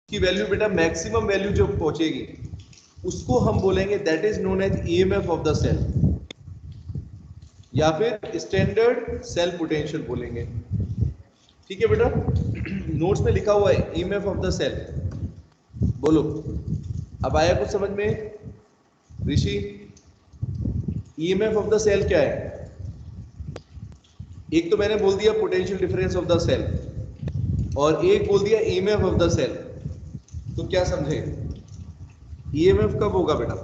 की वैल्यू बेटा maximum value जो पहुंचेगी उसको हम बोलेंगे that is known as EMF of the cell, या फिर स्टैंडर्ड सेल पोटेंशियल बोलेंगे। ठीक है बेटा, नोट्स में लिखा हुआ है ईएमएफ ऑफ द सेल। बोलो, अब आया कुछ समझ में Rishi? EMF of the cell क्या है? एक तो मैंने बोल दिया potential difference of the cell, और एक बोल दिया ईएमएफ ऑफ द सेल। तो क्या समझे? ईएमएफ कब होगा बेटा?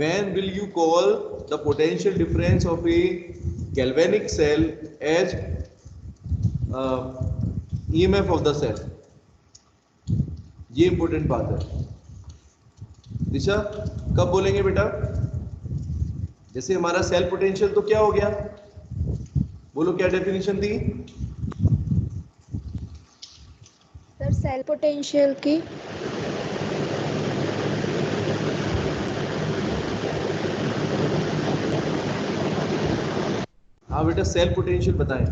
When will you call the potential difference of a galvanic cell as EMF of the cell? ये इंपॉर्टेंट बात है। दिशा, कब बोलेंगे बेटा? जैसे हमारा सेल पोटेंशियल तो क्या हो गया, बोलो क्या डेफिनेशन थी? सर सेल पोटेंशियल की हाँ बेटा, सेल पोटेंशियल बताएं।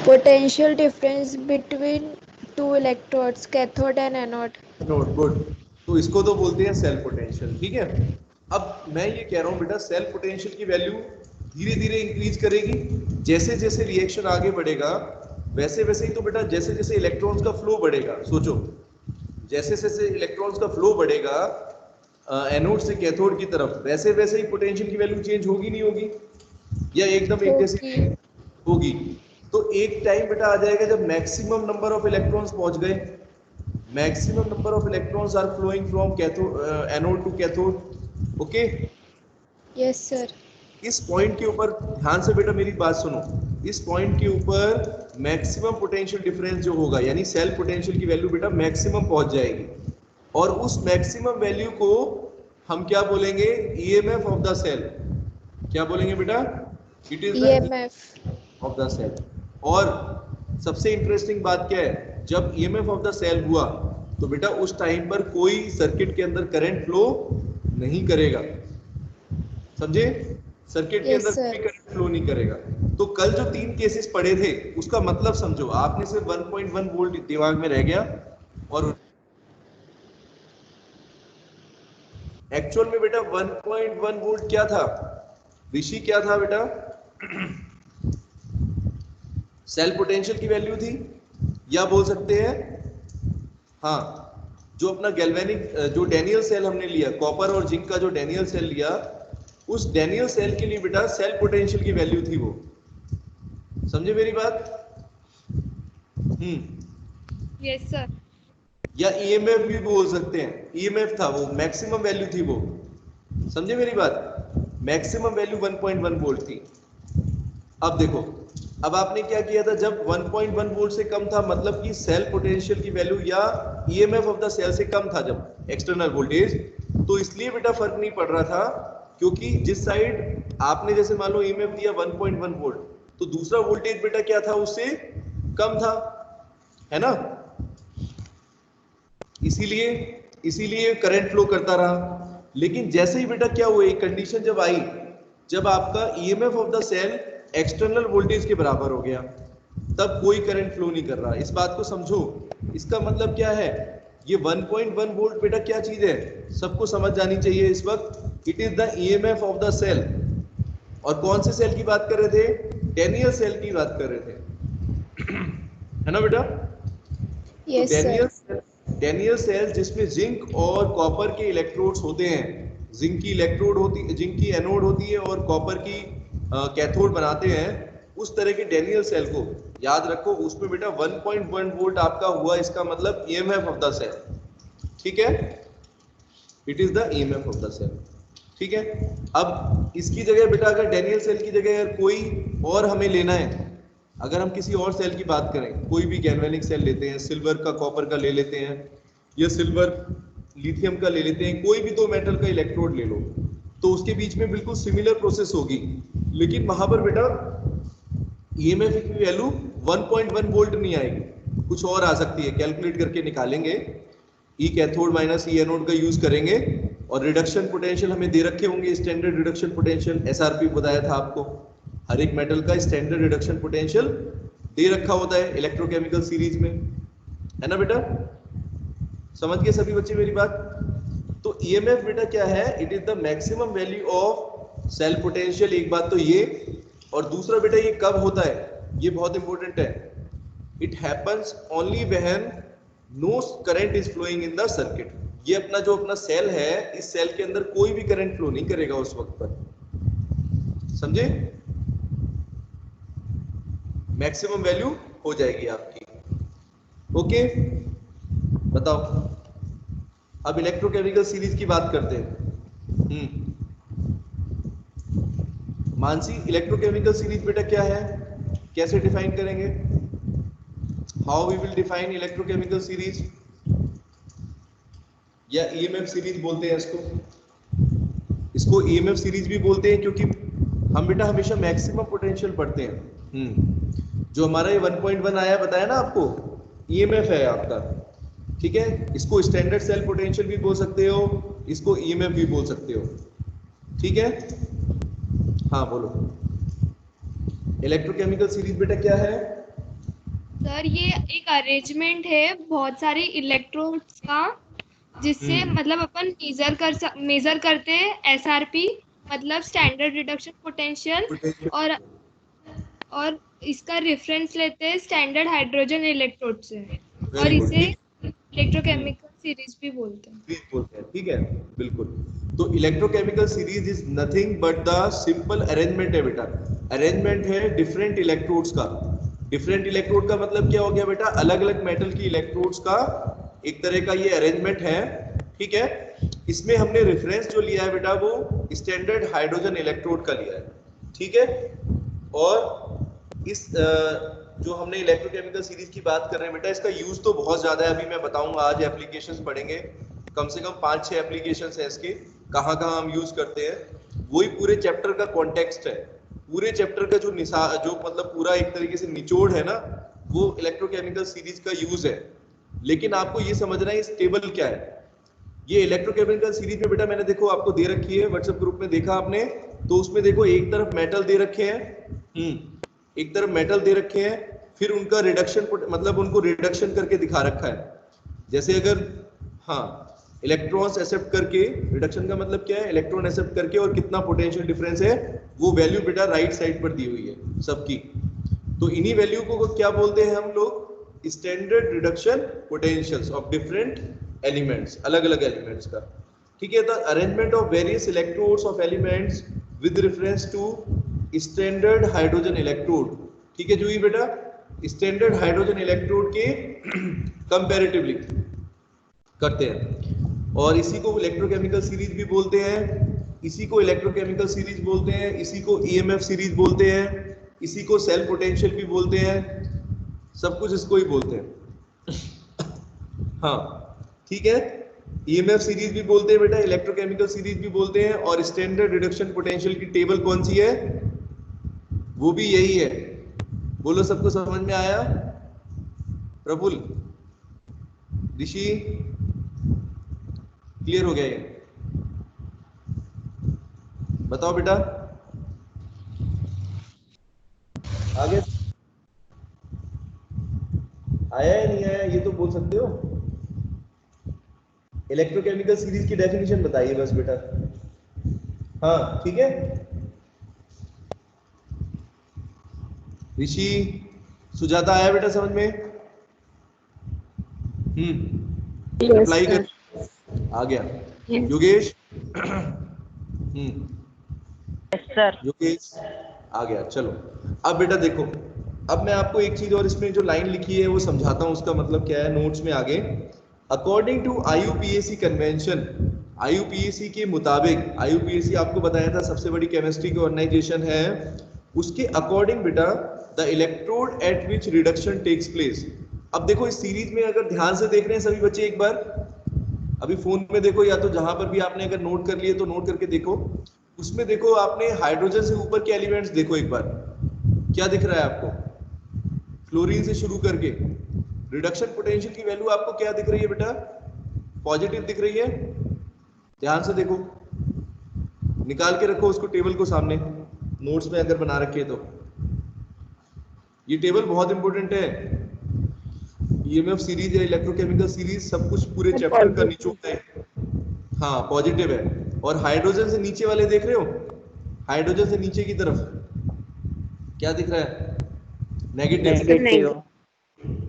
Potential difference between two electrodes cathode and anode. Note good. तो इसको तो बोलते हैं सेल पोटेंशियल। ठीक है, अब मैं ये कह रहा हूँ बेटा, सेल पोटेंशियल की वैल्यू धीरे धीरे इंक्रीज करेगी। जैसे जैसे रिएक्शन आगे बढ़ेगा वैसे वैसे ही तो बेटा, जैसे जैसे इलेक्ट्रॉन्स का फ्लो बढ़ेगा, सोचो जैसे जैसे इलेक्ट्रॉन्स का फ्लो बढ़ेगा एनोड से कैथोड की तरफ, वैसे वैसे ही पोटेंशियल की वैल्यू चेंज होगी नहीं होगी? या एकदम एक जैसी होगी? तो एक टाइम बेटा आ जाएगा जब मैक्सिमम नंबर ऑफ इलेक्ट्रॉन्स पहुंच गए, maximum number of electrons are flowing from cathode anode to cathode. Okay, yes sir. इस पॉइंट के ऊपर ध्यान से बेटा मेरी बात सुनो, इस पॉइंट के ऊपर मैक्सिमम पोटेंशियल डिफरेंस जो होगा, यानी सेल पोटेंशियल की वैल्यू बेटा मैक्सिमम पहुंच जाएगी, और उस मैक्सिमम वैल्यू को हम क्या बोलेंगे? EMF of the cell. क्या बोलेंगे बेटा? It is the EMF of the cell. और सबसे इंटरेस्टिंग बात क्या है, जब ईएमएफ ऑफ द सेल हुआ तो बेटा उस टाइम पर कोई सर्किट के अंदर करंट फ्लो नहीं करेगा, समझे? सर्किट के अंदर कोई करंट फ्लो नहीं करेगा। तो कल जो 3 केसेस पढ़े थे उसका मतलब समझो, आपने सिर्फ 1.1 वोल्ट दिमाग में रह गया, और एक्चुअल में बेटा 1.1 वोल्ट क्या था ऋषि? क्या था बेटा? सेल पोटेंशियल की वैल्यू थी, या बोल सकते हैं हाँ, जो अपना गैल्वेनिक जो डैनियल सेल हमने लिया, कॉपर और जिंक का जो डैनियल सेल लिया, उस डैनियल सेल के लिए बेटा सेल पोटेंशियल की वैल्यू थी वो। समझे मेरी बात? Yes sir. या ईएमएफ भी बोल सकते हैं, ईएमएफ था वो, मैक्सिमम वैल्यू थी वो। समझे मेरी बात? मैक्सिमम वैल्यू 1.1 वोल्ट थी। अब देखो, अब आपने क्या किया था, जब 1.1 वोल्ट से कम था, मतलब कि सेल पोटेंशियल की वैल्यू या ईएमएफ ऑफ द सेल से कम था जब एक्सटर्नल वोल्टेज, तो इसलिए बेटा फर्क नहीं पड़ रहा था, क्योंकि जिस साइड आपने जैसे मान लो ईएमएफ दिया 1.1 वोल्ट, तो दूसरा वोल्टेज बेटा क्या था, उससे कम था, है ना? इसीलिए करंट फ्लो करता रहा। लेकिन जैसे ही बेटा क्या हुआ, एक कंडीशन जब आई, जब आपका EMF of the cell external voltage के बराबर हो गया, तब कोई करंट फ्लो नहीं कर रहा। इस बात को समझो, इसका मतलब क्या है, ये 1.1 वोल्ट बेटा क्या चीज है, सबको समझ जानी चाहिए इस वक्त। It is the EMF of the cell. और कौन से सेल की बात कर रहे थे? डैनियल सेल की बात कर रहे थे, है ना बेटा? Yes sir. डैनियल सेल जिसमें जिंक और कॉपर के इलेक्ट्रोड्स होते हैं, जिंक की इलेक्ट्रोड होती, जिंक की एनोड होती है और कॉपर की कैथोड बनाते हैं, उस तरह के डैनियल सेल को याद रखो। उसमें बेटा 1.1 वोल्ट आपका हुआ, इसका मतलब ईएमएफ ऑफ द सेल। ठीक है, it is the EMF of the cell. ठीक है, अब इसकी जगह बेटा अगर डैनियल सेल की जगह अगर कोई और हमें लेना है, अगर हम किसी और सेल की बात करें, कोई भी गैल्वेनिक सेल लेते हैं, सिल्वर का कॉपर का ले लेते हैं, या सिल्वर लिथियम का ले लेते हैं, कोई भी दो मेटल का इलेक्ट्रोड ले लो, तो उसके बीच में बिल्कुल सिमिलर प्रोसेस होगी, लेकिन वहां पर बेटा ईएमएफ की वैल्यू 1.1 वोल्ट नहीं आएगी, कुछ और आ सकती है, कैलकुलेट करके निकालेंगे। ई कैथोड माइनस ई एनोड का यूज करेंगे, और रिडक्शन पोटेंशियल हमें दे रखे होंगे, स्टैंडर्ड रिडक्शन पोटेंशियल, एसआरपी बताया था आपको, हर एक मेटल का स्टैंडर्ड रिडक्शन पोटेंशियल दे रखा होता है इलेक्ट्रोकेमिकल सीरीज में, है ना बेटा? समझ गए सभी बच्चे मेरी बात? तो ईएमएफ बेटा क्या है? It is the maximum value of cell potential, एक बात तो ये। और दूसरा बेटा ये कब होता है, ये बहुत इंपॉर्टेंट है। It happens only when no current is flowing in the circuit. ये अपना जो अपना सेल है, इस सेल के अंदर कोई भी करंट फ्लो नहीं करेगा उस वक्त पर, समझे? मैक्सिमम वैल्यू हो जाएगी आपकी। ओके, बताओ अब इलेक्ट्रोकेमिकल सीरीज की बात करते हैं। मानसी, इलेक्ट्रोकेमिकल सीरीज बेटा क्या है, कैसे डिफाइन करेंगे? How we will define electrochemical series, या ईएमएफ सीरीज बोलते हैं इसको। इसको ईएमएफ सीरीज भी बोलते हैं क्योंकि हम बेटा हमेशा मैक्सिमम पोटेंशियल पढ़ते हैं। जो हमारा ये 1.1 आया बताया ना आपको, ईएमएफ है आपका, ठीक है? इसको स्टैंडर्ड सेल पोटेंशियल भी बोल सकते हो, इसको ईएमएफ भी बोल सकते हो, ठीक है? हाँ बोलो, इलेक्ट्रोकेमिकल सीरीज बेटा क्या है? सर ये एक अरेंजमेंट है बहुत सारे इलेक्ट्रोड्स का, जिससे मतलब अपन मेजर करते हैं एसआरपी, मतलब स्टैंडर्ड रिडक्शन पोटेंशियल, और इसका रेफरेंस लेते हैं स्टैंडर्ड हाइड्रोजन इलेक्ट्रोड से, और इसे इलेक्ट्रोकेमिकल सीरीज भी बोलते हैं। ठीक है, बिल्कुल। तो electrochemical series is nothing but the simple arrangement है बेटा। अरेंजमेंट है डिफरेंट इलेक्ट्रोड्स का। डिफरेंट इलेक्ट्रोड का मतलब क्या हो गया बेटा? अलग अलग मेटल की इलेक्ट्रोड्स का एक तरह का ये अरेंजमेंट है, ठीक है? इसमें हमने रेफरेंस जो लिया है बेटा वो स्टैंडर्ड हाइड्रोजन इलेक्ट्रोड का लिया है, ठीक है? और इस जो हमने इलेक्ट्रोकेमिकल सीरीज की बात कर रहे हैं बेटा, इसका यूज तो बहुत ज्यादा है, अभी मैं बताऊंगा। आज एप्लीकेशंस पढ़ेंगे, कम से कम 5-6 एप्लीकेशंस हैं इसके, कहाँ कहाँ हम यूज करते हैं। वही पूरे चैप्टर का कॉन्टेक्स्ट है, पूरे चैप्टर का जो मतलब पूरा एक तरीके से निचोड़ है ना, वो इलेक्ट्रोकेमिकल सीरीज का यूज है। लेकिन आपको ये समझना है इस टेबल क्या है। ये इलेक्ट्रोकेमिकल सीरीज में बेटा मैंने देखो आपको दे रखी है, व्हाट्सएप ग्रुप में देखा आपने, तो उसमें देखो एक तरफ मेटल दे रखे हैं, एक तरफ मेटल दे रखे हैं, फिर उनका रिडक्शन मतलब उनको रिडक्शन करके दिखा रखा है। जैसे अगर हाँ इलेक्ट्रॉन्स एक्सेप्ट करके, रिडक्शन का मतलब क्या है? इलेक्ट्रॉन एक्सेप्ट करके और कितना पोटेंशियल डिफरेंस है वो वैल्यू बेटा राइट साइड पर दी हुई है सबकी। तो इन्हीं वैल्यू को क्या बोलते हैं हम लोग? Standard reduction potentials of different elements, अलग अलग एलिमेंट्स का, ठीक है? The arrangement of various electrodes of elements with reference to standard hydrogen electrode, ठीक है? जो ये बेटा स्टैंडर्ड हाइड्रोजन इलेक्ट्रोड के कंपैरेटिवली करते हैं, और इसी को इलेक्ट्रोकेमिकल सीरीज भी बोलते हैं, इसी को इलेक्ट्रोकेमिकल सीरीज बोलते हैं, इसी को ईएमएफ सीरीज बोलते हैं, इसी को सेल पोटेंशियल भी बोलते हैं, सब कुछ इसको ही बोलते हैं। हाँ ठीक है, ईएमएफ सीरीज भी बोलते हैं बेटा, इलेक्ट्रोकेमिकल सीरीज भी बोलते हैं, और स्टैंडर्ड रिडक्शन पोटेंशियल की टेबल कौन सी है? वो भी यही है। बोलो, सबको समझ में आया? प्रफुल्ल, ऋषि, क्लियर हो गया ये? बताओ बेटा, आगे आया या नहीं आया ये तो बोल सकते हो। इलेक्ट्रोकेमिकल सीरीज की डेफिनेशन बताइए बस बेटा। हाँ ठीक है, ऋषि, सुजाता, आया बेटा समझ में? अप्लाई कर, आ गया। योगेश, सर योगेश आ गया। चलो अब बेटा देखो, अब मैं आपको एक चीज और इसमें जो लाइन लिखी है वो समझाता हूं, उसका मतलब क्या है नोट्स में आगे। According to IUPAC convention, IUPAC के मुताबिक, आईयूपीएसी आपको बताया था सबसे बड़ी केमिस्ट्री की ऑर्गेनाइजेशन है, उसके अकॉर्डिंग बेटा the electrode at which reduction takes place. अब देखो इस सीरीज में अगर ध्यान से देख रहे हैं सभी बच्चे, एक बार अभी फोन में देखो, या तो जहां पर भी आपने अगर नोट कर लिए तो नोट करके देखो, उसमें देखो आपने हाइड्रोजन से ऊपर के एलिमेंट्स देखो एक बार, क्या दिख रहा है आपको? फ्लोरीन से शुरू करके रिडक्शन पोटेंशियल की वैल्यू आपको क्या दिख रही है बेटा? पॉजिटिव दिख रही है। ध्यान से देखो, निकाल के रखो उसको, टेबल को सामने, नोट्स में अगर बना रखे तो। ये टेबल बहुत इंपॉर्टेंट है। ईएमएफ सीरीज या इलेक्ट्रोकेमिकल सीरीज सब कुछ पूरे चैप्टर का निचोड़ है। हाँ पॉजिटिव है। और हाइड्रोजन से नीचे वाले देख रहे हो, हाइड्रोजन से नीचे की तरफ क्या दिख रहा है? नेगेटिव। नेगेटिव।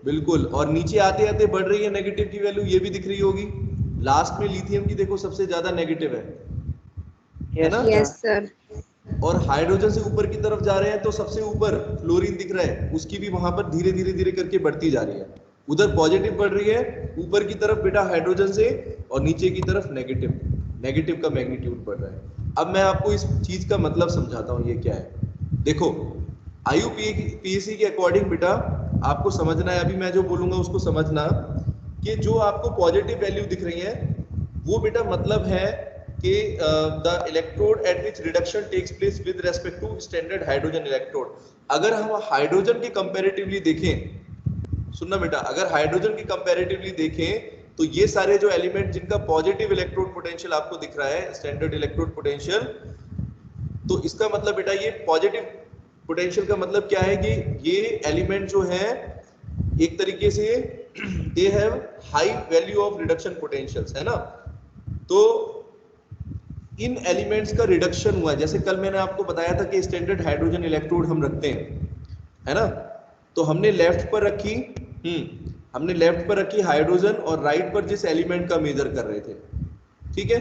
बिल्कुल, और नीचे आते आते बढ़ रही है नेगेटिव की वैल्यू, ये भी दिख रही होगी। लास्ट में लिथियम की देखो सबसे ज्यादा नेगेटिव है ना? Yes sir. और हाइड्रोजन से ऊपर की तरफ जा रहे हैं तो सबसे ऊपर फ्लोरीन दिख रहा है, उसकी भी वहां पर धीरे धीरे धीरे करके बढ़ती जा रही है। उधर पॉजिटिव बढ़ रही है ऊपर की तरफ बेटा हाइड्रोजन से, और नीचे की तरफ नेगेटिव, नेगेटिव का मैग्नीट्यूड बढ़ रहा है। अब मैं आपको इस चीज का मतलब समझाता हूँ, ये क्या है। देखो IUPAC के अकॉर्डिंग बेटा आपको समझना है, अभी मैं जो बोलूंगा उसको समझना, कि जो आपको पॉजिटिव वैल्यू दिख रही है वो बेटा मतलब है कि the electrode at which reduction takes place with respect to standard hydrogen electrode. अगर हम हाइड्रोजन की कंपैरेटिवली देखें, सुनना बेटा, अगर हाइड्रोजन की कंपैरेटिवली देखें तो ये सारे जो एलिमेंट जिनका पॉजिटिव इलेक्ट्रोड पोटेंशियल आपको दिख रहा है, स्टैंडर्ड इलेक्ट्रोड पोटेंशियल, तो इसका मतलब बेटा ये पॉजिटिव पोटेंशियल का मतलब क्या है कि ये एलिमेंट जो है एक तरीके से they have high value of reduction potentials, है ना। तो इन एलिमेंट्स का रिडक्शन हुआ, जैसे कल मैंने आपको बताया था कि स्टैंडर्ड हाइड्रोजन इलेक्ट्रोड हम रखते हैं, है ना। तो हमने लेफ्ट पर रखी हमने लेफ्ट पर रखी हाइड्रोजन, और राइट पर जिस एलिमेंट का मेजर कर रहे थे, ठीक है।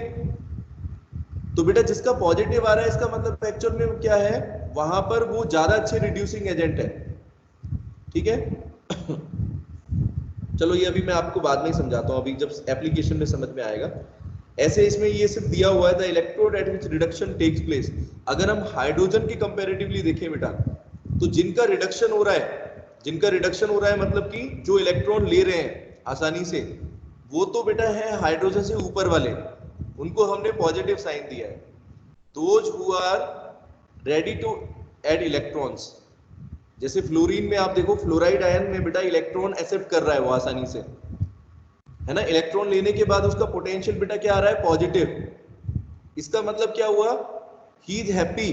तो बेटा जिसका पॉजिटिव आ रहा है इसका मतलब एक्चुअल में क्या है, वहां पर वो ज्यादा अच्छे रिड्यूसिंग एजेंट है, ठीक है। चलो ये अभी मैं आपको बाद में ही समझाता हूँ, अभी जब एप्लीकेशन में समझ में आएगा। ऐसे इसमें ये सिर्फ दिया हुआ है the electrode at which reduction takes place. अगर हम हाइड्रोजन की कंपैरेटिवली देखें बेटा, तो जिनका रिडक्शन हो रहा है, जिनका रिडक्शन हो रहा है मतलब कि जो इलेक्ट्रॉन ले रहे हैं आसानी से, वो तो बेटा है हाइड्रोजन से ऊपर वाले, उनको हमने पॉजिटिव साइन दिया है। Those who are ready to add electrons, जैसे फ्लोरीन में आप देखो, फ्लोराइड आयन में बेटा इलेक्ट्रॉन एक्सेप्ट कर रहा है वो आसानी से, है ना। इलेक्ट्रॉन लेने के बाद उसका पोटेंशियल बेटा क्या आ रहा है, पॉजिटिव। इसका मतलब क्या हुआ, he is happy.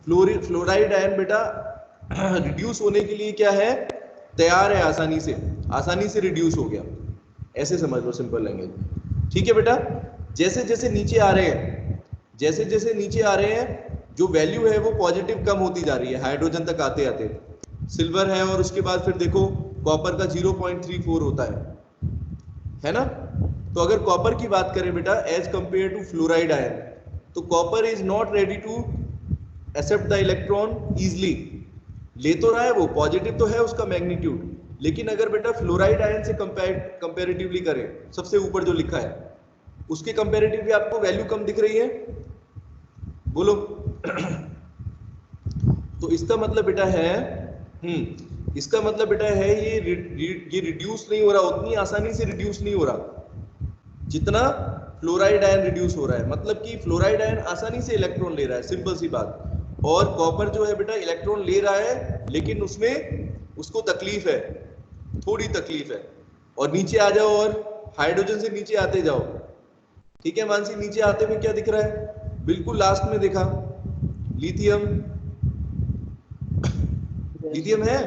Fluoride ion बेटा रिड्यूस होने के लिए क्या है, तैयार है, आसानी से रिड्यूस हो गया, ऐसे समझ लो सिंपल लैंग्वेज, ठीक है बेटा। जैसे जैसे नीचे आ रहे हैं, जैसे जैसे नीचे आ रहे हैं, जो वैल्यू है वो पॉजिटिव कम होती जा रही है हाइड्रोजन तक आते आते। सिल्वर है, और उसके बाद फिर देखो कॉपर का 0.34 होता है ना। तो अगर कॉपर की बात करें बेटा as compare to fluoride ion, तो copper is not ready to accept the electron easily. ले तो रहा है वो, पॉजिटिव तो है उसका मैग्नीट्यूड, लेकिन अगर बेटा फ्लोराइड आयन से कंपैरेटिवली करें, सबसे ऊपर जो लिखा है उसके कंपैरेटिवली आपको वैल्यू कम दिख रही है, बोलो। तो इसका मतलब बेटा है इसका मतलब बेटा है ये रिड्यूस नहीं हो रहा, उतनी आसानी से रिड्यूस नहीं हो रहा जितना फ्लोराइड आयन रिड्यूस हो रहा है। मतलब कि फ्लोराइड आयन आसानी से इलेक्ट्रॉन ले रहा है, सिंपल सी बात। और कॉपर जो है बेटा इलेक्ट्रॉन ले रहा है, लेकिन उसमें उसको तकलीफ है, थोड़ी तकलीफ है। और नीचे आ जाओ, और हाइड्रोजन से नीचे आते जाओ, ठीक है मानसी। नीचे आते हुए क्या दिख रहा है, बिल्कुल लास्ट में देखा, लिथियम। लिथियम है,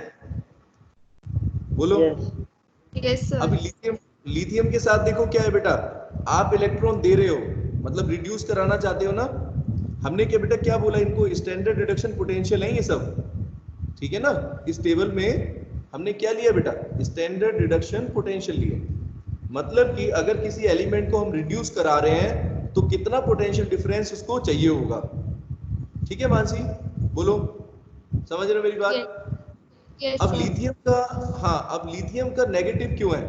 बोलो। Yes sir. अब लिथियम के साथ देखो क्या है बेटा, आप इलेक्ट्रॉन दे रहे हो, मतलब रिड्यूस कराना चाहते हो ना। हमने क्या बेटा क्या बोला, इनको स्टैंडर्ड रिडक्शन पोटेंशियल है ये सब, ठीक है ना। इस टेबल में हमने क्या लिया बेटा, स्टैंडर्ड रिडक्शन पोटेंशियल लिए। मतलब कि अगर किसी एलिमेंट को हम रिड्यूस करा रहे हैं तो कितना पोटेंशियल डिफरेंस उसको चाहिए होगा, ठीक है मानसी, बोलो। समझ रहे हो मेरी बात? यस अब सर। लिथियम का, अब लिथियम का नेगेटिव क्यों है,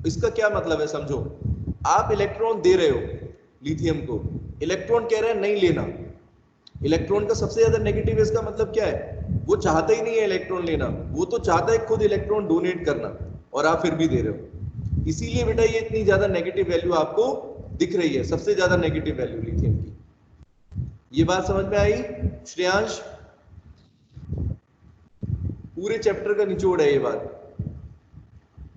इसका क्या मतलब है समझो। आप इलेक्ट्रॉन दे रहे हो लिथियम को, इलेक्ट्रॉन कह रहा है नहीं लेना। इलेक्ट्रॉन का सबसे ज्यादा नेगेटिव इसका मतलब क्या है, वो चाहता ही नहीं है इलेक्ट्रॉन लेना, वो तो चाहता है खुद इलेक्ट्रॉन डोनेट करना, और आप फिर भी दे रहे हो। इसीलिए बेटा ये इतनी ज्यादा नेगेटिव वैल्यू आपको दिख रही है, सबसे ज्यादा नेगेटिव वैल्यू लिथियम की। ये बात समझ में आई श्रेयांश? पूरे चैप्टर का निचोड़ है ये बात।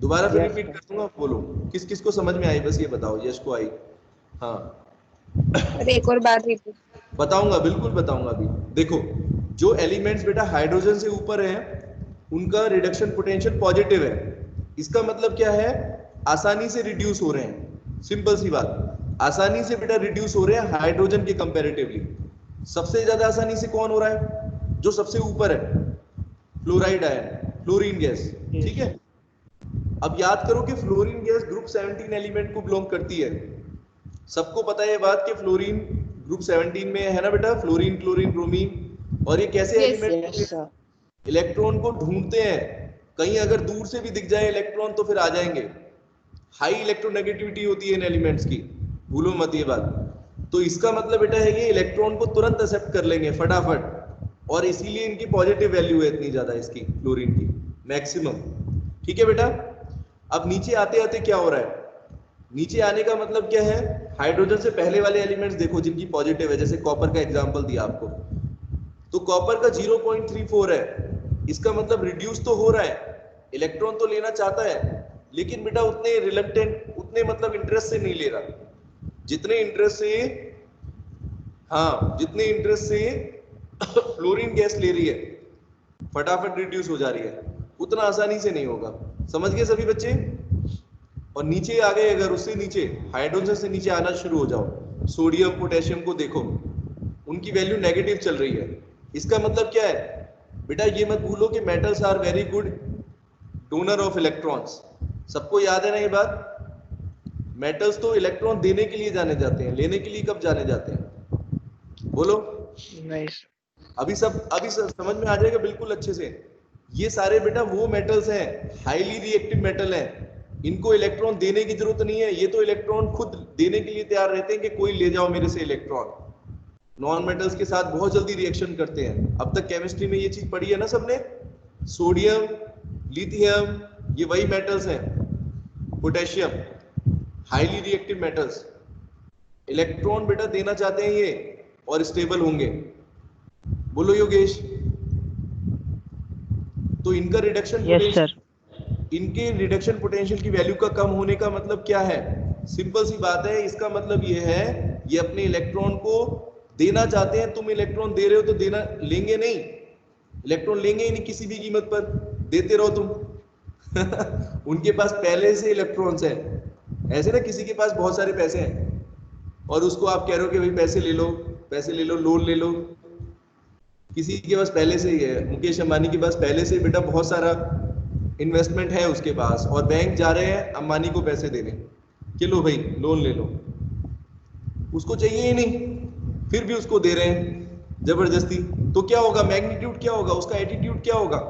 दोबारा फिर रिपीट कर दूंगा, बोलो किस किस को समझ में आई, बस ये बताओ। यश को आई? हाँ एक और बार रिपीट। बताऊंगा, बिल्कुल बताऊंगा। अभी देखो, जो एलिमेंट्स बेटा हाइड्रोजन से ऊपर हैं उनका रिडक्शन पोटेंशियल पॉजिटिव है। इसका मतलब क्या है, आसानी से रिड्यूस हो रहे हैं। सिंपल सी बात, आसानी से बेटा रिड्यूस हो रहे हैं हाइड्रोजन के कंपैरेटिवली। सबसे ज्यादा आसानी से कौन हो रहा है, जो सबसे ऊपर है, फ्लोराइड आयन, फ्लोरीन गैस। ठीक है, अब याद करो कि फ्लोरीन गैस ग्रुप 17 एलिमेंट को बिलोंग करती है। सबको पता है ये बात कि फ्लोरीन ग्रुप 17 में है ना बेटा, फ्लोरीन, क्लोरीन, ब्रोमीन। और ये कैसे Yes, एलिमेंट इलेक्ट्रॉन को ढूंढते हैं, कहीं अगर दूर से भी दिख जाए इलेक्ट्रॉन तो फिर आ जाएंगे। हाई इलेक्ट्रोनेगेटिविटी होती है इन एलिमेंट्स की, भूलो मत ये बात। तो इसका मतलब बेटा है कि इलेक्ट्रॉन को तुरंत एक्सेप्ट कर लेंगे फटाफट, और इसीलिए इनकी पॉजिटिव वैल्यू है इतनी ज्यादा इसकी, फ्लोरीन की मैक्सिमम। ठीक है बेटा, अब नीचे आते आते क्या हो रहा है, नीचे आने का मतलब क्या है, हाइड्रोजन से पहले वाले एलिमेंट्स देखो जिनकी पॉजिटिव है, जैसे कॉपर का एग्जांपल दिया आपको, तो कॉपर का 0.34 है। इसका मतलब रिड्यूस तो हो रहा है, इलेक्ट्रॉन तो लेना चाहता है, लेकिन बेटा उतने रिलक्टेंट, उतने मतलब इंटरेस्ट से नहीं ले रहा जितने इंटरेस्ट से, हाँ जितने इंटरेस्ट से फ्लोरीन गैस ले रही है, फटाफट रिड्यूस हो जा रही है, उतना आसानी से नहीं होगा। समझ गए सभी बच्चे? और नीचे आ गए, अगर उससे नीचे, हाइड्रोजन से नीचे आना शुरू हो जाओ, सोडियम, पोटेशियम को देखो, उनकी वैल्यू नेगेटिव चल रही है। इसका मतलब क्या है बेटा, ये मत भूलो कि metals are very good donor of electrons. सबको याद है ना ये बात, मेटल्स तो इलेक्ट्रॉन देने के लिए जाने जाते हैं, लेने के लिए कब जाने जाते हैं, बोलो? नाइस। अभी सब समझ में आ जाएगा बिल्कुल अच्छे से। ये सारे बेटा वो मेटल्स हैं, हाईली रिएक्टिव मेटल हैं, इनको इलेक्ट्रॉन देने की जरूरत नहीं है, ये तो इलेक्ट्रॉन खुद देने के लिए तैयार रहते हैं कि कोई ले जाओ मेरे से इलेक्ट्रॉन। नॉन मेटल्स के साथ बहुत जल्दी रिएक्शन करते हैं। अब तक केमिस्ट्री में ये चीज पढ़ी है ना सबने, सोडियम, लिथियम, ये वही मेटल्स हैं, potassium, highly reactive metals. Electron बेटा देना चाहते हैं ये, और स्टेबल होंगे। बोलो योगेश? तो इनका रिडक्शन सर। इनके रिडक्शन पोटेंशियल की वैल्यू का कम होने का मतलब क्या है? सिंपल सी बात है, इसका मतलब ये है, ये अपने इलेक्ट्रॉन को देना चाहते हैं। तुम इलेक्ट्रॉन दे रहे हो तो देना, लेंगे नहीं, इलेक्ट्रॉन लेंगे ही नहीं किसी भी कीमत पर, देते रहो तुम। उनके पास पहले से इलेक्ट्रॉन्स हैं। ऐसे ना किसी के पास बहुत सारे पैसे हैं और उसको आप कह रहे हो कि भाई पैसे ले लो, पैसे ले लो, लोन ले लो। किसी के पास पहले से ही है, मुकेश अंबानी के पास पहले से बेटा बहुत सारा इन्वेस्टमेंट है उसके पास, और बैंक जा रहे हैं अंबानी को पैसे देने कि लो भाई लोन ले लो। उसको चाहिए ही नहीं, फिर भी उसको दे रहे हैं जबरदस्ती। तो क्या होगा, मैग्नीट्यूड क्या होगा उसका, एटीट्यूड क्या होगा,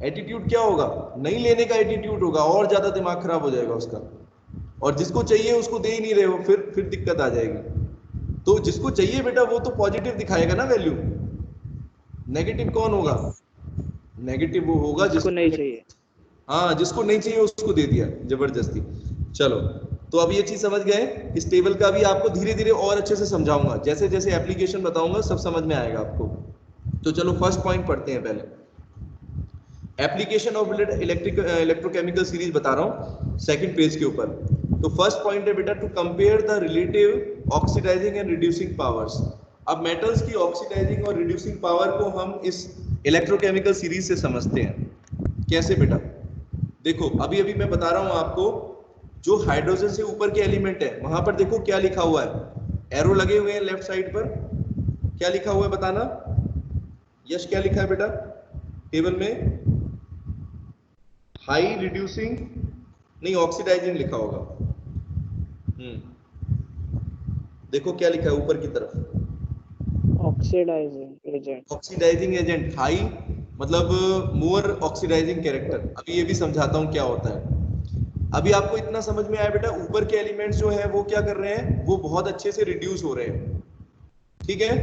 एटीट्यूड क्या होगा, नहीं लेने का एटीट्यूड होगा, और ज्यादा दिमाग खराब हो जाएगा उसका। और जिसको चाहिए उसको दे ही नहीं रहे हो, फिर दिक्कत आ जाएगी। तो जिसको चाहिए बेटा वो तो पॉजिटिव दिखाएगा ना वैल्यू, नेगेटिव कौन होगा? नेगेटिव वो होगा जिसको नहीं चाहिए। हाँ, जिसको नहीं चाहिए उसको दे दिया जबरदस्ती। चलो, तो अब ये चीज समझ गए। इस टेबल का भी आपको धीरे धीरे और अच्छे से समझाऊंगा, जैसे जैसे एप्लीकेशन बताऊंगा सब समझ में आएगा आपको। तो चलो फर्स्ट पॉइंट पढ़ते हैं पहले, एप्लीकेशन ऑफ इलेक्ट्रोकेमिकल सीरीज बता रहा हूँ, सेकंड पेज के ऊपर। तो फर्स्ट पॉइंट है बेटा, to compare the relative oxidising and reducing powers. अब मेटल्स की ऑक्सीडाइजिंग और रिड्यूसिंग पावर को हम इस इलेक्ट्रोकेमिकल सीरीज से समझते हैं। कैसे बेटा? देखो अभी अभी मैं बता रहा हूं आपको, जो हाइड्रोजन से ऊपर के एलिमेंट है वहां पर देखो क्या लिखा हुआ है, एरो लगे हुए हैं लेफ्ट साइड पर, क्या लिखा हुआ है बताना? यश क्या लिखा है बेटा टेबल में? हाई रिड्यूसिंग नहीं, ऑक्सीडाइजिंग लिखा होगा। देखो क्या लिखा है ऊपर की तरफ, oxidising agent. Oxidising agent, high मतलब मोर ऑक्सीडाइजिंग कैरेक्टर। अभी ये भी समझाता हूं क्या होता है। अभी आपको इतना समझ में आया बेटा, ऊपर के एलिमेंट्स जो है वो क्या कर रहे हैं, वो बहुत अच्छे से रिड्यूस हो रहे हैं, ठीक है,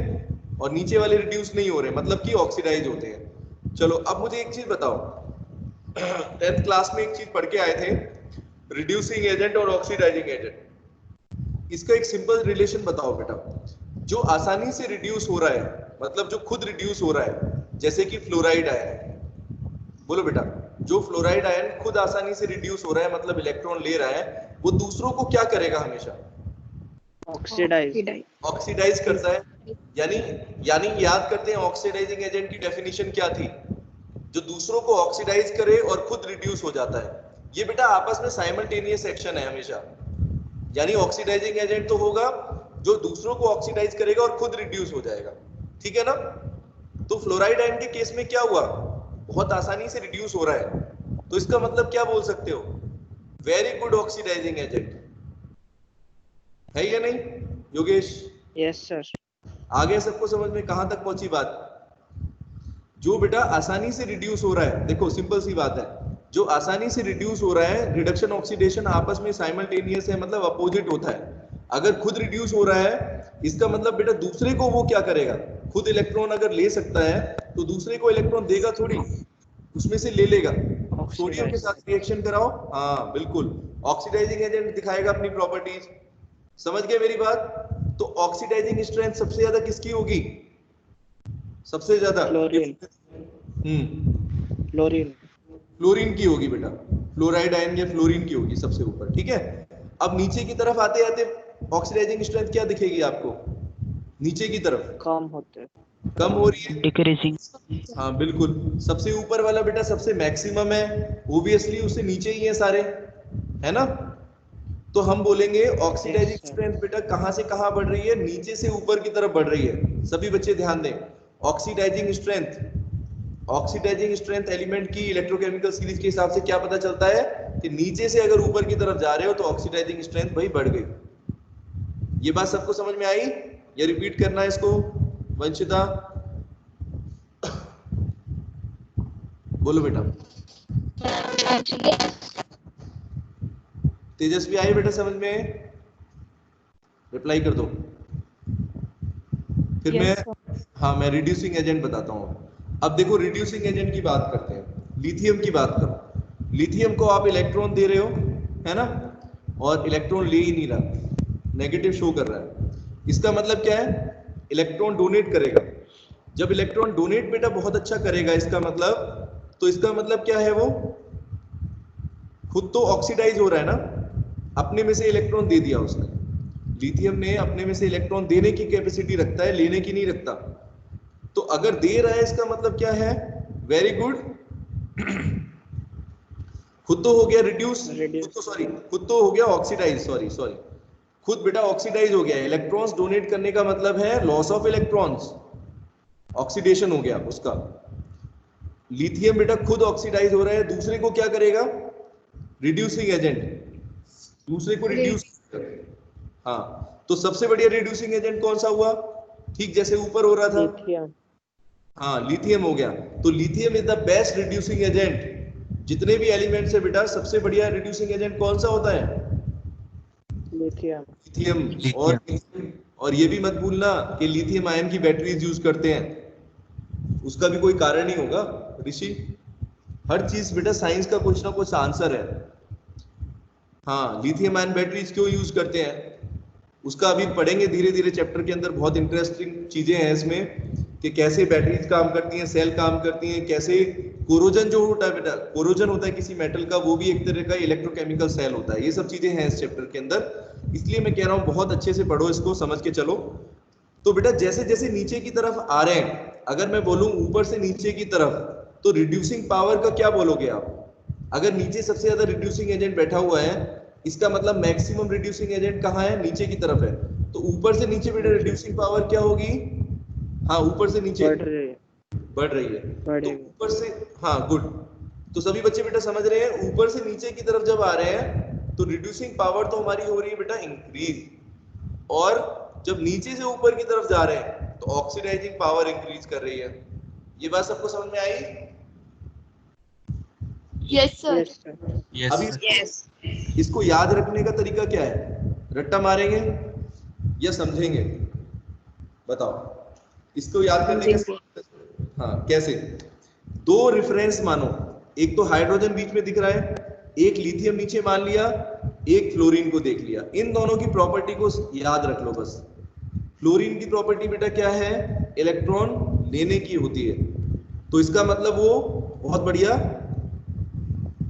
और नीचे वाले रिड्यूस नहीं हो रहे, मतलब कि ऑक्सीडाइज होते हैं। चलो अब मुझे एक चीज बताओ, 10th क्लास में एक चीज पढ़ के आए थे, रिड्यूसिंग एजेंट और ऑक्सीडाइजिंग एजेंट। इसका एक सिंपल रिलेशन बताओ बेटा। जो आसानी से रिड्यूस हो रहा है, मतलब जो खुद रिड्यूस हो रहा है, जैसे कि फ्लोराइड आयन, बोलो बेटा, जो फ्लोराइड आयन खुद आसानी से रिड्यूस हो रहा है, मतलब इलेक्ट्रॉन ले रहा है, वो दूसरों को क्या करेगा हमेशा? ऑक्सीडाइज करता है। यानी याद करते हैं ऑक्सीडाइजिंग एजेंट की डेफिनेशन क्या थी? जो दूसरों को ऑक्सीडाइज करे और खुद रिड्यूस हो जाता है। ये बेटा आपस में साइमल्टेनियस एक्शन है हमेशा, यानी ऑक्सीडाइजिंग एजेंट तो होगा जो दूसरों को ऑक्सीडाइज करेगा और खुद रिड्यूस हो जाएगा, ठीक है ना। तो फ्लोराइड आयन के केस में क्या हुआ, बहुत आसानी से रिड्यूस हो रहा है, तो इसका मतलब क्या बोल सकते हो, वेरी गुड ऑक्सीडाइजिंग एजेंट है या नहीं योगेश? Yes sir. आगे सबको समझ में कहां तक पहुंची बात? जो बेटा आसानी से रिड्यूस हो रहा है, देखो सिंपल सी बात है, जो आसानी से रिड्यूस हो रहा है, रिडक्शन ऑक्सीडेशन आपस में साइमल्टेनियस है, मतलब अपोजिट होता है। अगर खुद रिड्यूस हो रहा है, इसका मतलब बेटा दूसरे को वो क्या करेगा, खुद इलेक्ट्रॉन अगर ले सकता है तो दूसरे को इलेक्ट्रॉन देगा थोड़ी, उसमें से ले लेगा। सोडियम के साथ रिएक्शन कराओ, हाँ बिल्कुल, ऑक्सीडाइजिंग एजेंट दिखाएगा अपनी प्रॉपर्टीज। समझ गए मेरी बात? तो ऑक्सीडाइजिंग स्ट्रेंथ सबसे ज्यादा किसकी होगी, सबसे ज्यादा फ्लोरीन। फ्लोरीन। फ्लोरीन की होगी बेटा, फ्लोराइड आयन या फ्लोरीन की होगी सबसे ऊपर, ठीक है। अब नीचे की तरफ आते आते ऑक्सीडाइजिंग स्ट्रेंथ क्या दिखेगी आपको, नीचे की तरफ कम होते, कम हो रही है, डिक्रीजिंग। हाँ बिल्कुल। सबसे ऊपर वाला बेटा सबसे मैक्सिमम है, ओब्वियसली उससे नीचे ही है सारे, है ना। तो हम बोलेंगे ऑक्सीडाइजिंग स्ट्रेंथ बेटा कहां से कहां बढ़ रही है, नीचे से ऊपर की तरफ बढ़ रही है। सभी बच्चे ध्यान दें, ऑक्सीडाइजिंग स्ट्रेंथ एलिमेंट की इलेक्ट्रोकेमिकल सीरीज के हिसाब से क्या पता चलता है कि नीचे से अगर ऊपर की तरफ जा रहे हो तो ऑक्सीडाइजिंग स्ट्रेंथ भाई बढ़ गई। ये बात सबको समझ में आई या रिपीट करना है इसको? वंशिता बोलो बेटा। तेजस्वी आई बेटा समझ में? रिप्लाई कर दो फिर। मैं रिड्यूसिंग एजेंट बताता हूँ। अब देखो रिड्यूसिंग एजेंट की बात करते हैं, लिथियम की बात करो। लिथियम को आप इलेक्ट्रॉन दे रहे हो, है ना, और इलेक्ट्रॉन ले ही नहीं रहा, नेगेटिव शो कर रहा है। इसका मतलब क्या है, इलेक्ट्रॉन डोनेट करेगा। जब इलेक्ट्रॉन डोनेट बेटा बहुत अच्छा करेगा, इसका मतलब क्या है, वो खुद तो ऑक्सीडाइज हो रहा है ना, अपने में से इलेक्ट्रॉन दे दिया उसने। लिथियम ने अपने में से इलेक्ट्रॉन देने की कैपेसिटी रखता है, लेने की नहीं रखता। तो अगर दे रहा है इसका मतलब क्या है, वेरी गुड, खुद तो हो गया रिड्यूस, खुद तो हो गया ऑक्सीडाइज, सॉरी खुद बेटा ऑक्सीडाइज हो गया। इलेक्ट्रॉन्स डोनेट करने का मतलब है लॉस ऑफ इलेक्ट्रॉन्स, ऑक्सीडेशन हो गया उसका। लिथियम बेटा खुद ऑक्सीडाइज हो रहा है, दूसरे को क्या करेगा, रिड्यूसिंग एजेंट, दूसरे को रिड्यूस। हाँ, तो सबसे बढ़िया रिड्यूसिंग एजेंट कौन सा हुआ, ठीक जैसे ऊपर हो रहा था, लिथियम। हाँ लिथियम हो गया। तो lithium is the best reducing agent. जितने भी एलिमेंट्स है बेटा, सबसे बढ़िया रिड्यूसिंग एजेंट कौन सा होता है, लिथियम। और ये भी मत भूलना कि लिथियम आयन की बैटरीज यूज करते हैं, उसका भी कोई कारण ही होगा ऋषि। हर चीज बेटा साइंस का कुछ ना कुछ आंसर है। हाँ, लिथियम आयन बैटरीज क्यों यूज करते हैं उसका अभी पढ़ेंगे धीरे धीरे चैप्टर के अंदर। बहुत इंटरेस्टिंग चीजें हैं इसमें कि कैसे बैटरीज काम करती हैं, सेल काम करती हैं, कैसे कोरोजन जो होता है बेटा, कोरोजन होता है किसी मेटल का, वो भी एक तरह का इलेक्ट्रोकेमिकल सेल होता है। ये सब चीजें हैं इस चैप्टर के अंदर, इसलिए मैं कह रहा हूँ बहुत अच्छे से पढ़ो इसको, समझ के चलो। तो बेटा जैसे जैसे नीचे की तरफ आ रहे हैं, अगर मैं बोलूं ऊपर से नीचे की तरफ, तो रिड्यूसिंग पावर का क्या बोलोगे आप? अगर नीचे सबसे ज्यादा रिड्यूसिंग एजेंट बैठा हुआ है, इसका मतलब मैक्सिमम रिड्यूसिंग एजेंट कहाँ है, नीचे की तरफ है। तो ऊपर से नीचे बेटा रिड्यूसिंग पावर क्या होगी, हाँ ऊपर से नीचे बढ़ रही है। तो ऊपर से, हाँ गुड। तो सभी बच्चे बेटा समझ रहे हैं, ऊपर से नीचे की तरफ जब आ रहे हैं तो रिड्यूसिंग पावर तो हमारी हो रही है बेटा इंक्रीज, और जब नीचे से ऊपर की तरफ जा रहे हैं तो ऑक्सीडाइजिंग पावर इंक्रीज कर रही है। ये बात सबको समझ में आई? Yes sir. अभी इसको याद रखने का तरीका क्या है, रट्टा मारेंगे या समझेंगे, बताओ इसको याद करने का। हाँ कैसे, दो रिफरेंस मानो, एक तो हाइड्रोजन बीच में दिख रहा है, एक लिथियम नीचे मान लिया, एक फ्लोरीन को देख लिया। इन दोनों की प्रॉपर्टी को याद रख लो बस। फ्लोरीन की प्रॉपर्टी बेटा क्या है, इलेक्ट्रॉन लेने की होती है, तो इसका मतलब वो बहुत बढ़िया,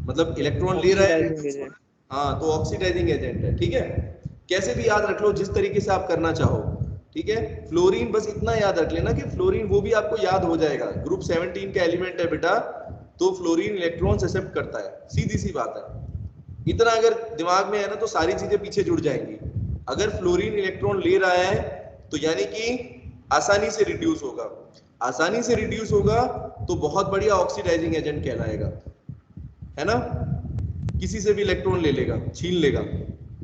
मतलब इलेक्ट्रॉन ले रहा है, हाँ तो ऑक्सीडाइजिंग एजेंट है, ठीक है। कैसे भी याद रख लो, जिस तरीके से आप करना चाहो, ठीक है। फ्लोरीन बस इतना याद रख लेना कि फ्लोरीन, वो भी आपको याद हो जाएगा, ग्रुप 17 का एलिमेंट है बेटा, तो फ्लोरीन इलेक्ट्रॉन्स एक्सेप्ट करता है, सीधी सी बात है। इतना अगर दिमाग में है ना तो सारी चीजें पीछे जुड़ जाएंगी। अगर फ्लोरीन इलेक्ट्रॉन ले रहा है तो यानी कि आसानी से रिड्यूस होगा, आसानी से रिड्यूस होगा तो बहुत बढ़िया ऑक्सीडाइजिंग एजेंट कहलाएगा, है ना। किसी से भी इलेक्ट्रॉन ले लेगा, छीन लेगा,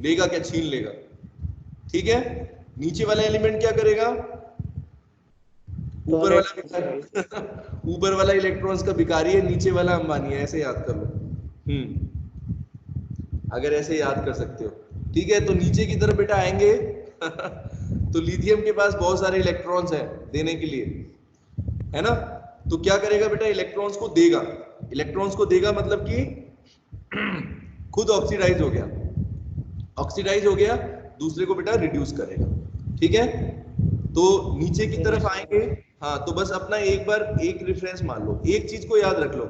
लेगा क्या छीन लेगा, ठीक है। नीचे वाला एलिमेंट क्या करेगा, ऊपर वाला ऊपर वाला इलेक्ट्रॉन्स का भिखारी है, नीचे वाला अंबानी है, ऐसे याद कर लो। अगर ऐसे याद कर सकते हो, ठीक है। तो नीचे की तरफ बेटा आएंगे तो लिथियम के पास बहुत सारे इलेक्ट्रॉन्स हैं देने के लिए, है ना। तो क्या करेगा बेटा, इलेक्ट्रॉन्स को देगा, इलेक्ट्रॉन्स को देगा मतलब कि खुद ऑक्सीडाइज हो गया, ऑक्सीडाइज हो गया, दूसरे को बेटा रिड्यूस करेगा, ठीक है। तो नीचे की तरफ आएंगे, हाँ, तो बस अपना एक बार एक रेफरेंस मान लो, एक चीज को याद रख लो,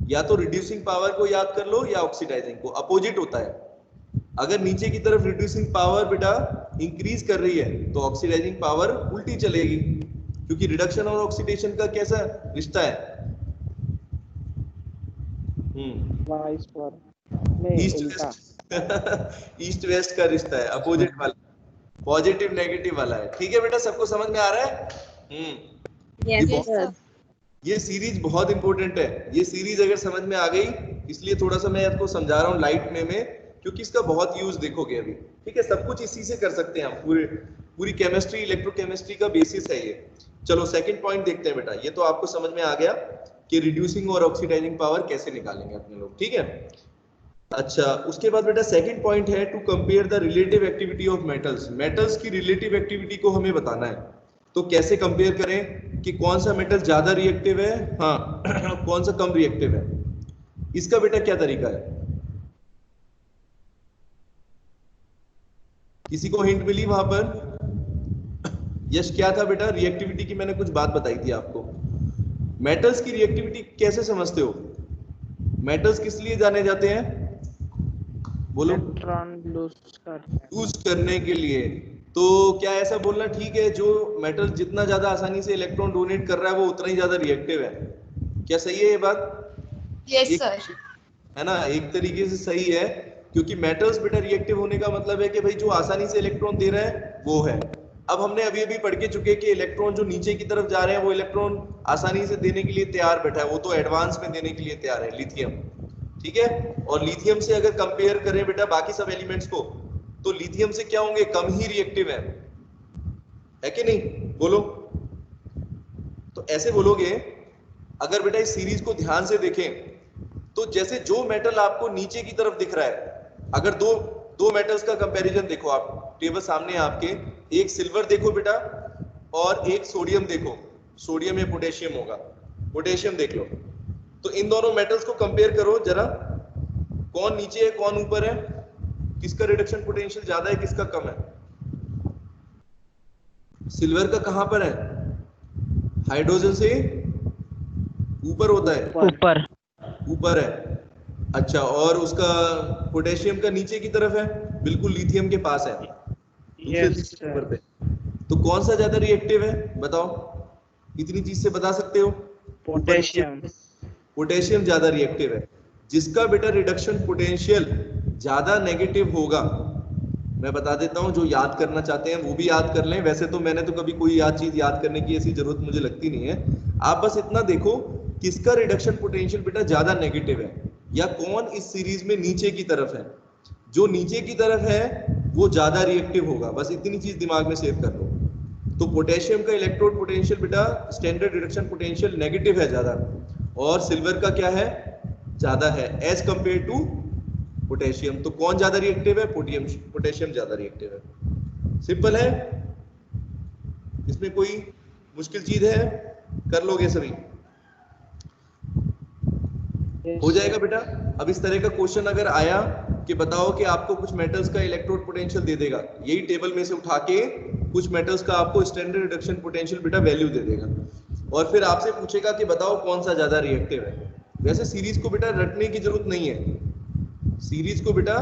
या तो रिड्यूसिंग पावर को याद कर लो या ऑक्सीडाइजिंग को, अपोजिट होता है। अगर नीचे की तरफ रिड्यूसिंग पावर बेटा इंक्रीज कर रही है तो ऑक्सीडाइजिंग पावर उल्टी चलेगी, क्योंकि रिडक्शन और ऑक्सीडेशन का कैसा रिश्ता है, ईस्ट वेस्ट का रिश्ता है, अपोजिट वाला, पॉजिटिव नेगेटिव वाला है, ठीक है बेटा। सबको समझ में आ रहा है? Yes sir. ये सीरीज बहुत इंपॉर्टेंट है, ये सीरीज अगर समझ में आ गई, इसलिए थोड़ा सा मैं आपको समझा रहा हूँ लाइट में, क्योंकि इसका बहुत यूज देखोगे अभी, ठीक है। सब कुछ इसी से कर सकते हैं आप, पूरी केमिस्ट्री, इलेक्ट्रोकेमिस्ट्री का बेसिस है ये। चलो सेकंड पॉइंट देखते हैं बेटा, ये तो आपको समझ में आ गया कि रिड्यूसिंग और ऑक्सीडाइजिंग पावर कैसे निकालेंगे अपने लोग, ठीक है। अच्छा, उसके बाद बेटा सेकंड पॉइंट है to compare the relative activity of metals. Metals की रिलेटिव एक्टिविटी को हमें बताना है, तो कैसे कंपेयर करें कि कौन सा मेटल ज्यादा रिएक्टिव है, हाँ कौन सा कम रिएक्टिव है, इसका बेटा क्या तरीका है, किसी को हिंट मिली वहां पर? यश क्या था बेटा, रिएक्टिविटी की मैंने कुछ बात बताई थी आपको। मेटल्स की रिएक्टिविटी कैसे समझते हो? मेटल्स किस लिए जाने जाते हैं, बोलो? इलेक्ट्रॉन लूज करने के लिए। तो क्या ऐसा बोलना ठीक है, जो मेटल जितना ज्यादा आसानी से इलेक्ट्रॉन डोनेट कर रहा है वो उतना ही ज्यादा रिएक्टिव है? क्या सही है ये बात? Yes sir. है ना, एक तरीके से सही है, क्योंकि मेटल्स बेटा रिएक्टिव होने का मतलब है कि भाई जो आसानी से इलेक्ट्रॉन दे रहा है वो है। अब हमने अभी अभी पढ़ के चुके कि इलेक्ट्रॉन जो नीचे की तरफ जा रहे हैं वो इलेक्ट्रॉन आसानी से देने के लिए तैयार बैठा है, वो तो एडवांस में देने के लिए तैयार है, लिथियम, ठीक है। और लिथियम से अगर कंपेयर करें बेटा बाकी सब एलिमेंट्स को, तो लिथियम से क्या होंगे, कम ही रिएक्टिव है कि नहीं, बोलो? तो ऐसे बोलोगे, अगर बेटा इस सीरीज को ध्यान से देखें तो जैसे जो मेटल आपको नीचे की तरफ दिख रहा है, अगर दो मेटल्स का कंपैरिजन देखो, आप टेबल सामने है आपके, एक सिल्वर देखो बेटा और एक सोडियम देखो, सोडियम या पोटेशियम होगा, पोटेशियम देख लो। तो इन दोनों मेटल्स को कंपेयर करो जरा, कौन नीचे है कौन ऊपर है, किसका रिडक्शन पोटेंशियल ज्यादा है किसका कम है? सिल्वर का कहां पर है, हाइड्रोजन से ऊपर होता है, ऊपर है। अच्छा, और उसका पोटेशियम का नीचे की तरफ है, बिल्कुल लिथियम के पास है, ऊपर पे। तो कौन सा ज्यादा रिएक्टिव है बताओ, इतनी चीज से बता सकते हो? पोटेशियम ज्यादा रिएक्टिव है, जिसका बेटा रिडक्शन पोटेंशियल ज्यादा नेगेटिव होगा। मैं बता देता हूं, जो याद करना चाहते हैं वो भी याद कर लें, वैसे तो मैंने तो कभी कोई चीज याद करने की ऐसी जरूरत मुझे लगती नहीं है। आप बस इतना देखो किसका रिडक्शन पोटेंशियल बेटा ज्यादा नेगेटिव है, या कौन इस सीरीज में नीचे की तरफ है। जो नीचे की तरफ है वो ज्यादा रिएक्टिव होगा, बस इतनी चीज दिमाग में सेव कर लो। तो पोटेशियम का इलेक्ट्रोड पोटेंशियल बेटा स्टैंडर्ड रिडक्शन पोटेंशियल नेगेटिव है ज्यादा, और सिल्वर का क्या है, ज्यादा है एज कंपेयर टू पोटेशियम। तो कौन ज्यादा रिएक्टिव है, पोटेशियम ज्यादा रिएक्टिव है। सिंपल है, इसमें कोई मुश्किल चीज है? कर लोगे सभी, हो जाएगा बेटा। अब इस तरह का क्वेश्चन अगर आया कि बताओ कि आपको कुछ मेटल्स का इलेक्ट्रोड पोटेंशियल दे देगा, यही टेबल में से उठा के कुछ मेटल्स का आपको स्टैंडर्ड रिडक्शन पोटेंशियल बेटा वैल्यू दे देगा, और फिर आपसे पूछेगा कि बताओ कौन सा ज्यादा रिएक्टिव है। वैसे सीरीज को बेटा रटने की जरूरत नहीं है, सीरीज को बेटा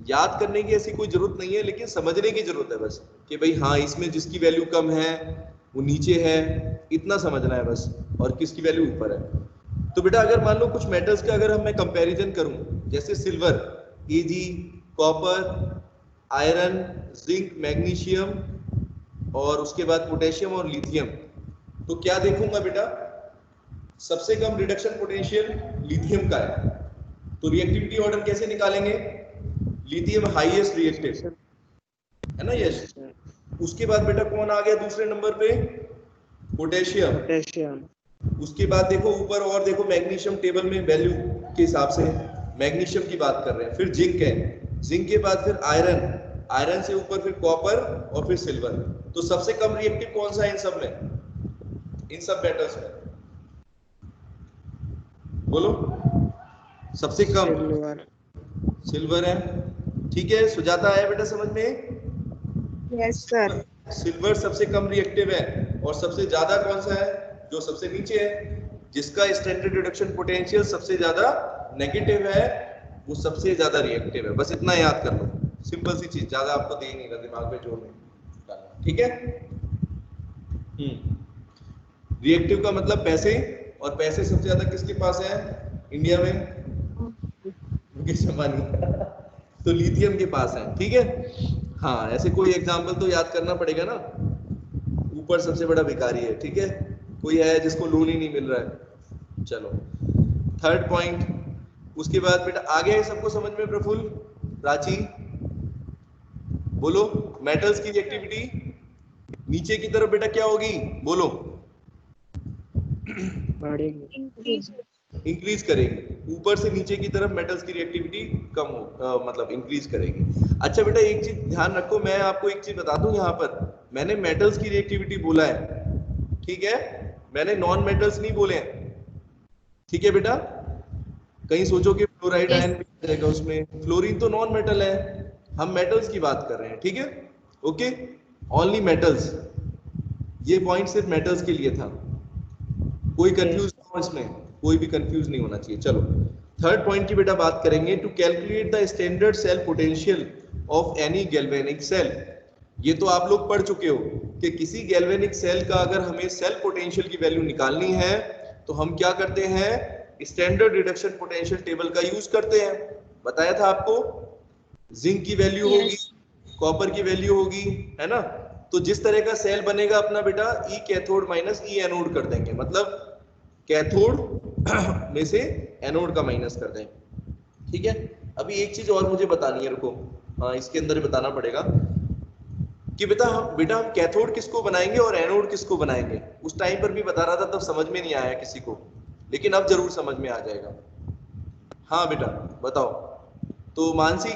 याद करने की ऐसी कोई जरूरत नहीं है, लेकिन समझने की जरूरत है बस, कि भाई हाँ इसमें जिसकी वैल्यू कम है वो नीचे है, इतना समझना है बस, और किसकी वैल्यू ऊपर है। तो बेटा अगर मान लो कुछ मेटल्स का अगर मैं कंपैरिजन करूं, जैसे silver Ag, copper, iron, zinc, magnesium और उसके बाद पोटेशियम और लिथियम, तो क्या देखूंगा बेटा, सबसे कम रिडक्शन पोटेंशियल लिथियम का है, तो रिएक्टिविटी ऑर्डर कैसे निकालेंगे, लिथियम हाईएस्ट रिएक्टिव है ना यश। उसके बाद बेटा कौन आ गया दूसरे नंबर पे, पोटेशियम। उसके बाद देखो ऊपर और देखो मैग्नीशियम टेबल में वैल्यू के हिसाब से मैग्नीशियम की बात कर रहे हैं, फिर जिंक है, जिंक के बाद फिर आयरन, आयरन से ऊपर फिर कॉपर और फिर सिल्वर। तो सबसे कम रिएक्टिव कौन सा है इन सब में, इन सब मेटल्स में, बोलो सबसे कम सिल्वर है। ठीक है सुजाता, आया बेटा समझ में? Yes sir. सिल्वर सबसे कम रिएक्टिव है, और सबसे ज्यादा कौन सा है, जो सबसे नीचे है, जिसका स्टैंडर्ड रिडक्शन पोटेंशियल सबसे ज्यादा नेगेटिव है, वो सबसे ज्यादा रिएक्टिव है। बस इतना याद कर लो, सिंपल सी चीज, ज्यादा आपको दे नहीं रहा दिमाग पे जोर नहीं। ठीक है, रिएक्टिव का मतलब पैसे, और पैसे सबसे ज्यादा किसके पास है इंडिया में, मुकेश अंबानी तो लिथियम के पास है। ठीक है, हाँ ऐसे कोई एग्जांपल तो याद करना पड़ेगा ना। ऊपर सबसे बड़ा भिखारी है, ठीक है, कोई है जिसको लोन ही नहीं मिल रहा है। चलो थर्ड पॉइंट, उसके बाद बेटा आ गया है सबको समझ में, प्रफुल्ल, प्राची, बोलो मेटल्स की रिएक्टिविटी नीचे की तरफ बेटा क्या होगी, बोलो, इंक्रीज करेगी, ऊपर से नीचे की तरफ मेटल्स की रिएक्टिविटी कम हो मतलब इंक्रीज करेगी। अच्छा बेटा एक चीज ध्यान रखो, मैं आपको एक चीज बता दूं, यहाँ पर मैंने मेटल्स की रिएक्टिविटी बोला है, ठीक है, मैंने नॉन मेटल्स नहीं बोले हैं। ठीक है बेटा, कहीं सोचो कि फ्लोराइड आयन भी जाएगा उसमें, फ्लोरीन तो नॉन मेटल है, हम मेटल्स की बात कर रहे हैं। ठीक है, ओके, ओनली मेटल्स, ये पॉइंट सिर्फ मेटल्स के लिए था, कोई कंफ्यूज ना हो इसमें, कोई भी कंफ्यूज नहीं होना चाहिए। चलो थर्ड पॉइंट की बेटा बात करेंगे, to calculate the standard cell potential of any galvanic cell. ये तो आप लोग पढ़ चुके हो कि किसी गैल्वेनिक सेल का अगर हमें सेल पोटेंशियल की वैल्यू निकालनी है तो हम क्या करते हैं, स्टैंडर्ड रिडक्शन पोटेंशियल टेबल का यूज करते हैं। बताया था आपको, जिंक की वैल्यू होगी, कॉपर की वैल्यू होगी, है ना। तो जिस तरह का सेल बनेगा अपना बेटा, ई कैथोड माइनस ई एनोड कर देंगे, मतलब कैथोड में से एनोड का माइनस कर देंगे। ठीक है, अभी एक चीज और मुझे बतानी है, रुको, हाँ इसके अंदर ही बताना पड़ेगा कि बेटा हम कैथोड किसको बनाएंगे और एनोड किसको बनाएंगे। उस टाइम पर भी बता रहा था, तब समझ में नहीं आया किसी को, लेकिन अब जरूर समझ में आ जाएगा। हाँ बेटा बताओ, तो मानसी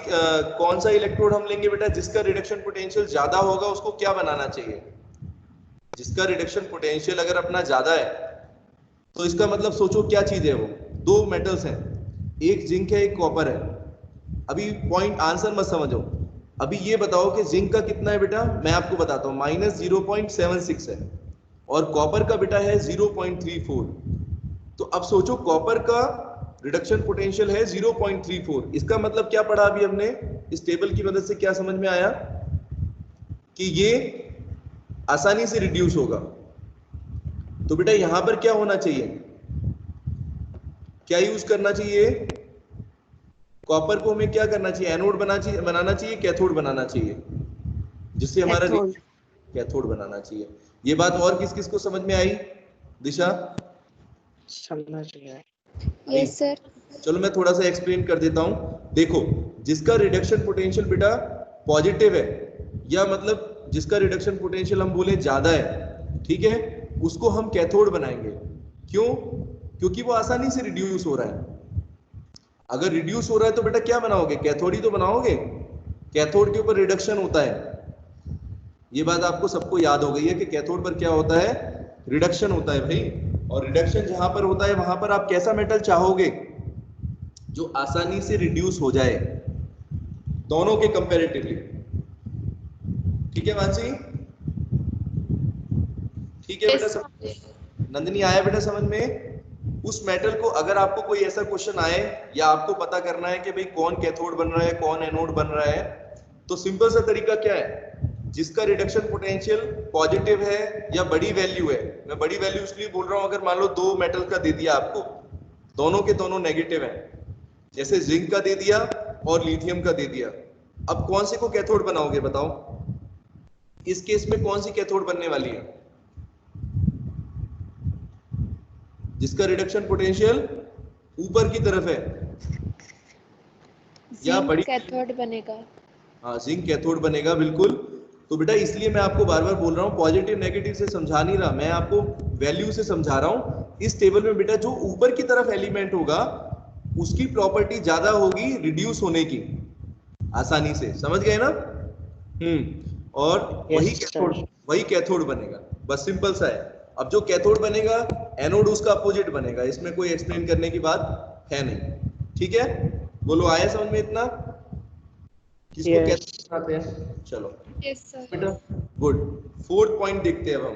कौन सा इलेक्ट्रोड हम लेंगे बेटा, जिसका रिडक्शन पोटेंशियल ज्यादा होगा उसको क्या बनाना चाहिए। जिसका रिडक्शन पोटेंशियल अगर अपना ज्यादा है तो इसका मतलब सोचो क्या चीज है वो, दो मेटल्स हैं, एक जिंक है एक कॉपर है। अभी पॉइंट आंसर मत समझो, अभी ये बताओ कि जिंक का कितना है बेटा, मैं आपको बताता हूँ, -0.76 है, और कॉपर का बेटा है 0.34। तो अब सोचो कॉपर का रिडक्शन पोटेंशियल है 0.34, इसका मतलब क्या पढ़ा अभी हमने, इस टेबल की मदद से क्या समझ में आया कि ये आसानी से रिड्यूस होगा। तो बेटा यहां पर क्या होना चाहिए, क्या यूज करना चाहिए, कॉपर को हमें क्या करना चाहिए, एनोड बनाना चाहिए, कैथोड बनाना चाहिए, जिससे हमारा कैथोड बनाना चाहिए। ये बात और किस किस को समझ में आई, दिशा समझ गया। Yes sir. चलो मैं थोड़ा सा एक्सप्लेन कर देता हूं। देखो जिसका रिडक्शन पोटेंशियल बेटा पॉजिटिव है, या मतलब जिसका रिडक्शन पोटेंशियल हम बोले ज्यादा है, ठीक है, उसको हम कैथोड बनाएंगे। क्यों, क्योंकि वो आसानी से रिड्यूस हो रहा है। अगर रिड्यूस हो रहा है तो बेटा क्या बनाओगे, कैथोड ही तो बनाओगे, कैथोड के ऊपर रिडक्शन होता है। ये बात आपको सबको याद हो गई है कि कैथोड पर क्या होता है, रिडक्शन होता है भाई। और रिडक्शन जहां पर होता है वहां पर आप कैसा मेटल चाहोगे, जो आसानी से रिड्यूस हो जाए, दोनों के कंपैरेटिवली। ठीक है मानसी, ठीक है बेटा, नंदिनी आया बेटा समझ में। उस मेटल को अगर आपको कोई ऐसा क्वेश्चन आए या आपको पता करना है कि भाई कौन कैथोड बन रहा है कौन एनोड बन रहा है, तो सिंपल सा तरीका क्या है, जिसका रिडक्शन पोटेंशियल पॉजिटिव है या बड़ी वैल्यू है, मैं बड़ी वैल्यू इसलिए बोल रहा हूं, अगर मान लो 2 मेटल का दे दिया आपको दोनों के दोनों नेगेटिव हैं, जैसे जिंक का दे दिया और लिथियम का दे दिया। अब कौन से को कैथोड बनाओगे बताओ, इस केस में कौन सी कैथोड बनने वाली है? जिसका रिडक्शन पोटेंशियल ऊपर की तरफ है या जिंक बड़ी? कैथोड बनेगा। हाँ, जिंक कैथोड बनेगा, बिल्कुल। तो बेटा इसलिए मैं आपको बार बार बोल रहा हूँ, पॉजिटिव नेगेटिव से समझा नहीं रहा, मैं आपको वैल्यू से समझा रहा हूँ। इस टेबल में बेटा जो ऊपर की तरफ एलिमेंट होगा उसकी प्रॉपर्टी ज्यादा होगी रिड्यूस होने की, आसानी से समझ गए ना? और वही कैथोड बनेगा, बस सिंपल सा है। अब जो कैथोड बनेगा एनोड उसका अपोजिट बनेगा, इसमें कोई एक्सप्लेन करने की बात है नहीं, ठीक है? बोलो, आया समझ में इतना? किसको कैथोड बनाते हैं? चलो यस सर। बेटा गुड। फोर्थ पॉइंट देखते हैं अब हम।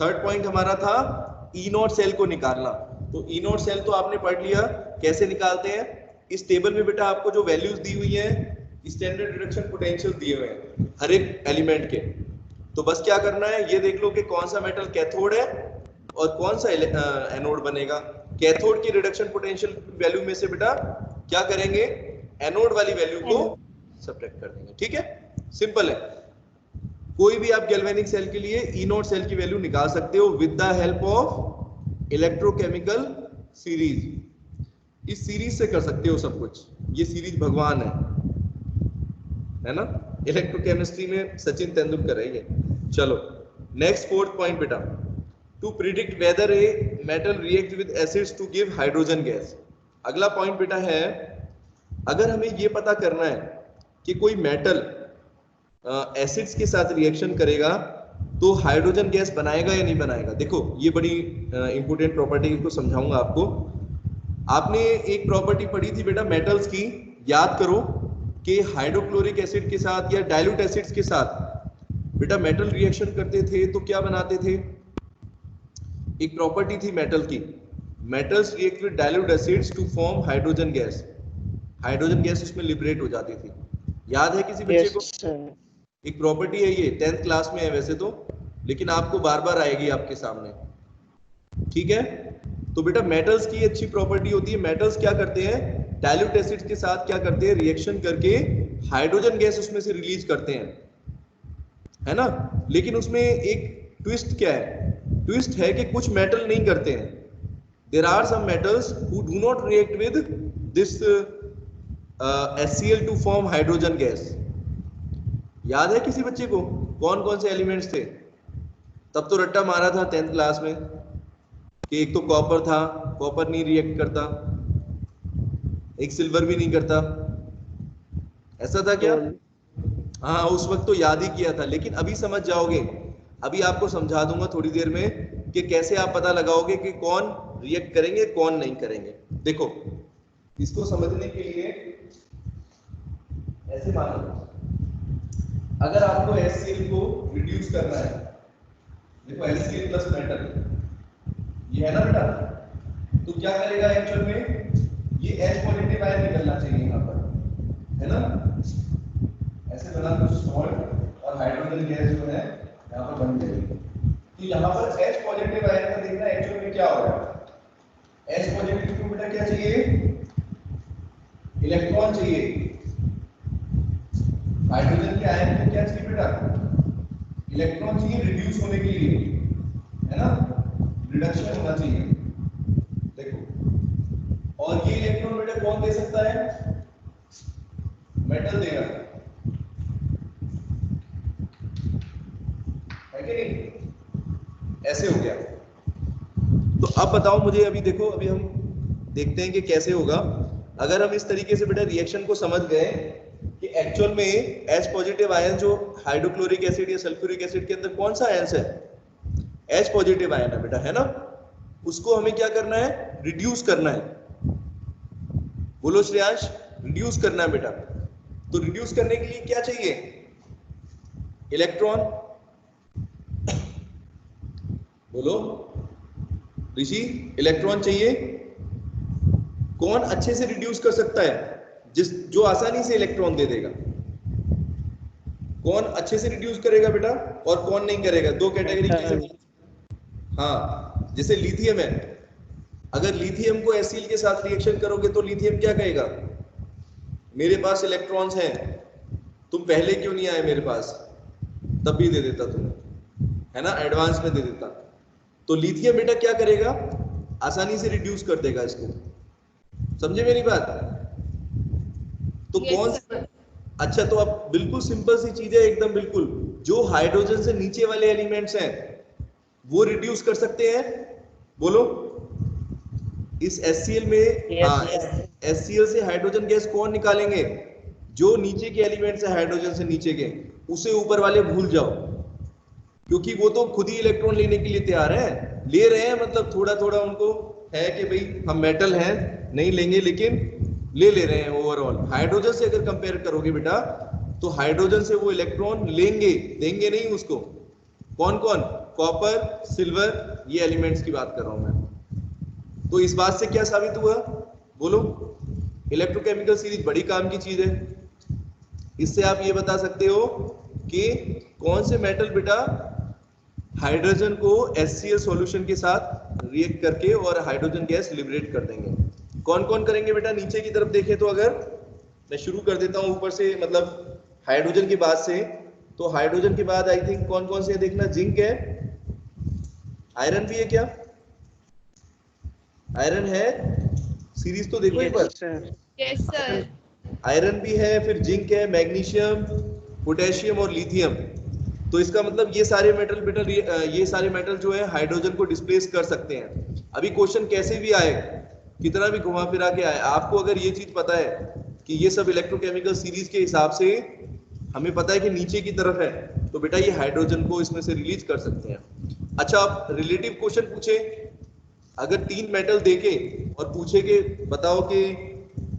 थर्ड पॉइंट हमारा था ई नॉट सेल को निकालना। तो ई नॉट सेल तो आपने पढ़ लिया कैसे निकालते हैं। इस टेबल में बेटा आपको जो वैल्यूज दी हुई है, स्टैंडर्ड रिडक्शन पोटेंशियल दिए हुए हैं हर एक एलिमेंट के। तो बस क्या करना है, ये देख लो कि कौन सा मेटल कैथोड है और कौन सा एनोड बनेगा। कैथोड की रिडक्शन पोटेंशियल वैल्यू में से बेटा क्या करेंगे, एनोड वाली वैल्यू को सब्ट्रैक्ट कर देंगे, ठीक है? सिंपल है। कोई भी आप गैल्वेनिक सेल के लिए ई नॉट सेल की वैल्यू निकाल सकते हो with the help of electrochemical series. इस सीरीज से कर सकते हो सब कुछ, ये सीरीज भगवान है ना? इलेक्ट्रोकेमिस्ट्री में सचिन तेंदुलकर है ये। चलो नेक्स्ट फोर्थ पॉइंट बेटा, to predict whether a metal react with acids to give hydrogen gas. अगला पॉइंट बेटा है, अगर हमें ये पता करना है कि कोई मेटल एसिड्स के साथ रिएक्शन करेगा तो हाइड्रोजन गैस बनाएगा या नहीं बनाएगा। देखो ये बड़ी इंपॉर्टेंट प्रॉपर्टी को समझाऊंगा आपको। आपने एक प्रॉपर्टी पढ़ी थी बेटा मेटल्स की, याद करो कि हाइड्रोक्लोरिक एसिड के साथ या डाइल्यूट एसिड्स के साथ बेटा मेटल रिएक्शन करते थे तो क्या बनाते थे। एक प्रॉपर्टी थी मेटल की, metals react with dilute acids to form hydrogen gas. Hydrogen gas उसमें लिबरेट हो जाती थी। याद है किसी बच्चे को? एक प्रॉपर्टी है ये, 10th क्लास में है वैसे तो, लेकिन आपको बार बार आएगी आपके सामने, ठीक है? तो बेटा मेटल्स की अच्छी प्रॉपर्टी होती है, मेटल्स क्या करते हैं, डाइल्यूट एसिड्स के साथ क्या करते हैं, रिएक्शन करके हाइड्रोजन गैस उसमें से रिलीज करते हैं, है ना? लेकिन उसमें एक ट्विस्ट क्या है, ट्विस्ट है कि कुछ मेटल नहीं करते हैं। There are some metals who do not react with this HCl to form hydrogen gas. याद है किसी बच्चे को कौन कौन से एलिमेंट्स थे? तब तो रट्टा मारा था 10th क्लास में कि एक तो कॉपर था, कॉपर नहीं रिएक्ट करता, एक सिल्वर भी नहीं करता, ऐसा था क्या? हाँ उस वक्त तो याद ही किया था, लेकिन अभी समझ जाओगे। अभी आपको समझा दूंगा थोड़ी देर में कि कैसे आप पता लगाओगे कि कौन रिएक्ट करेंगे कौन नहीं करेंगे। देखो इसको समझने के लिए ऐसे मानो, अगर आपको HCl को रिड्यूस करना है, देखो HCl प्लस मेटल ये है ना बेटा, तो क्या करेगा एक्चुअल में, ये H पॉजिटिव आयन निकलना चाहिए यहाँ पर, है ना? ऐसे बना कुछ सॉल्ट और हाइड्रोजन गैस जो है यहाँ पर बन जाएगी। तो यहाँ पर H पॉजिटिव आयन का देखना एक्चुअल में क्या हो रहा है। H पॉजिटिव को बेटा क्या चाहिए, इलेक्ट्रॉन चाहिए। हाइड्रोजन के आयन को क्या चाहिए बेटा, इलेक्ट्रॉन चाहिए रिड्यूस होने के लिए, है ना? रिडक्शन होना चाहिए। देखो और ये इलेक्ट्रॉन बेटा कौन दे सकता है, मेटल देगा, है कि नहीं? ऐसे हो गया। तो अब बताओ मुझे, अभी देखो अभी हम देखते हैं कि कैसे होगा। अगर हम इस तरीके से बेटा रिएक्शन को समझ गए कि एक्चुअल में H पॉजिटिव आयन जो हाइड्रोक्लोरिक एसिड या सल्फ्यूरिक एसिड के अंदर कौन सा आयन है, H पॉजिटिव आयन है बेटा, है ना? उसको हमें क्या करना है, रिड्यूस करना है। बोलो श्रेयांश, रिड्यूस करना है बेटा। तो रिड्यूस करने के लिए क्या चाहिए, इलेक्ट्रॉन। बोलो ऋषि, इलेक्ट्रॉन चाहिए। कौन अच्छे से रिड्यूस कर सकता है, जो आसानी से इलेक्ट्रॉन दे देगा। कौन अच्छे से रिड्यूस करेगा बेटा और कौन नहीं करेगा, दो कैटेगरी कैसे? हाँ जैसे लिथियम है, अगर लिथियम को एसिल के साथ रिएक्शन करोगे तो लिथियम क्या कहेगा, मेरे पास इलेक्ट्रॉन्स हैं, तुम पहले क्यों नहीं आए मेरे पास, तब भी दे देता तुम्हें, है ना, एडवांस में दे देता। तो लिथियम बेटा क्या करेगा, आसानी से रिड्यूस कर देगा इसको, समझे मेरी बात। तो Yes, कौन sir. अच्छा, तो अब बिल्कुल सिंपल सी चीज है एकदम, बिल्कुल जो हाइड्रोजन से नीचे वाले एलिमेंट्स हैं वो रिड्यूस कर सकते हैं, बोलो। इस HCl में HCl से हाइड्रोजन गैस कौन निकालेंगे, जो नीचे के एलिमेंट्स है हाइड्रोजन से नीचे के, उसे ऊपर वाले भूल जाओ, क्योंकि वो तो खुद ही इलेक्ट्रॉन लेने के लिए तैयार है, ले रहे हैं, मतलब थोड़ा थोड़ा उनको है कि भाई हम मेटल हैं नहीं लेंगे, लेकिन ले रहे हैं ओवरऑल। हाइड्रोजन से अगर कंपेयर करोगे बेटा तो हाइड्रोजन से वो इलेक्ट्रॉन लेंगे, देंगे नहीं उसको। कौन कौन, कॉपर, सिल्वर, ये एलिमेंट्स की बात कर रहा हूं मैं। तो इस बात से क्या साबित हुआ, बोलो, इलेक्ट्रोकेमिकल सीरीज बड़ी काम की चीज है। इससे आप ये बता सकते हो कि कौन से मेटल बेटा हाइड्रोजन को HCl सॉल्यूशन के साथ रिएक्ट करके और हाइड्रोजन गैस लिबरेट कर देंगे। कौन कौन करेंगे बेटा, नीचे की तरफ देखें तो, अगर मैं शुरू कर देता हूं ऊपर से, मतलब हाइड्रोजन के बाद से, तो हाइड्रोजन के बाद आई थिंक कौन कौन से है देखना, जिंक है, आयरन भी है क्या, आयरन है, सीरीज तो देखो एक बार, Yes, sir. आयरन भी है, फिर जिंक है, मैग्नीशियम, पोटेशियम और लिथियम। तो इसका मतलब ये सारे मेटल बेटा, ये सारे मेटल जो है हाइड्रोजन को डिस्प्लेस कर सकते हैं। अभी क्वेश्चन कैसे भी आए, कितना भी घुमा फिरा के आए, आपको अगर ये चीज पता है कि ये सब इलेक्ट्रोकेमिकल सीरीज के हिसाब से हमें पता है कि नीचे की तरफ है, तो बेटा ये हाइड्रोजन को इसमें से रिलीज कर सकते हैं। अच्छा, आप रिलेटिव क्वेश्चन पूछे, अगर 3 मेटल देके और पूछे कि बताओ कि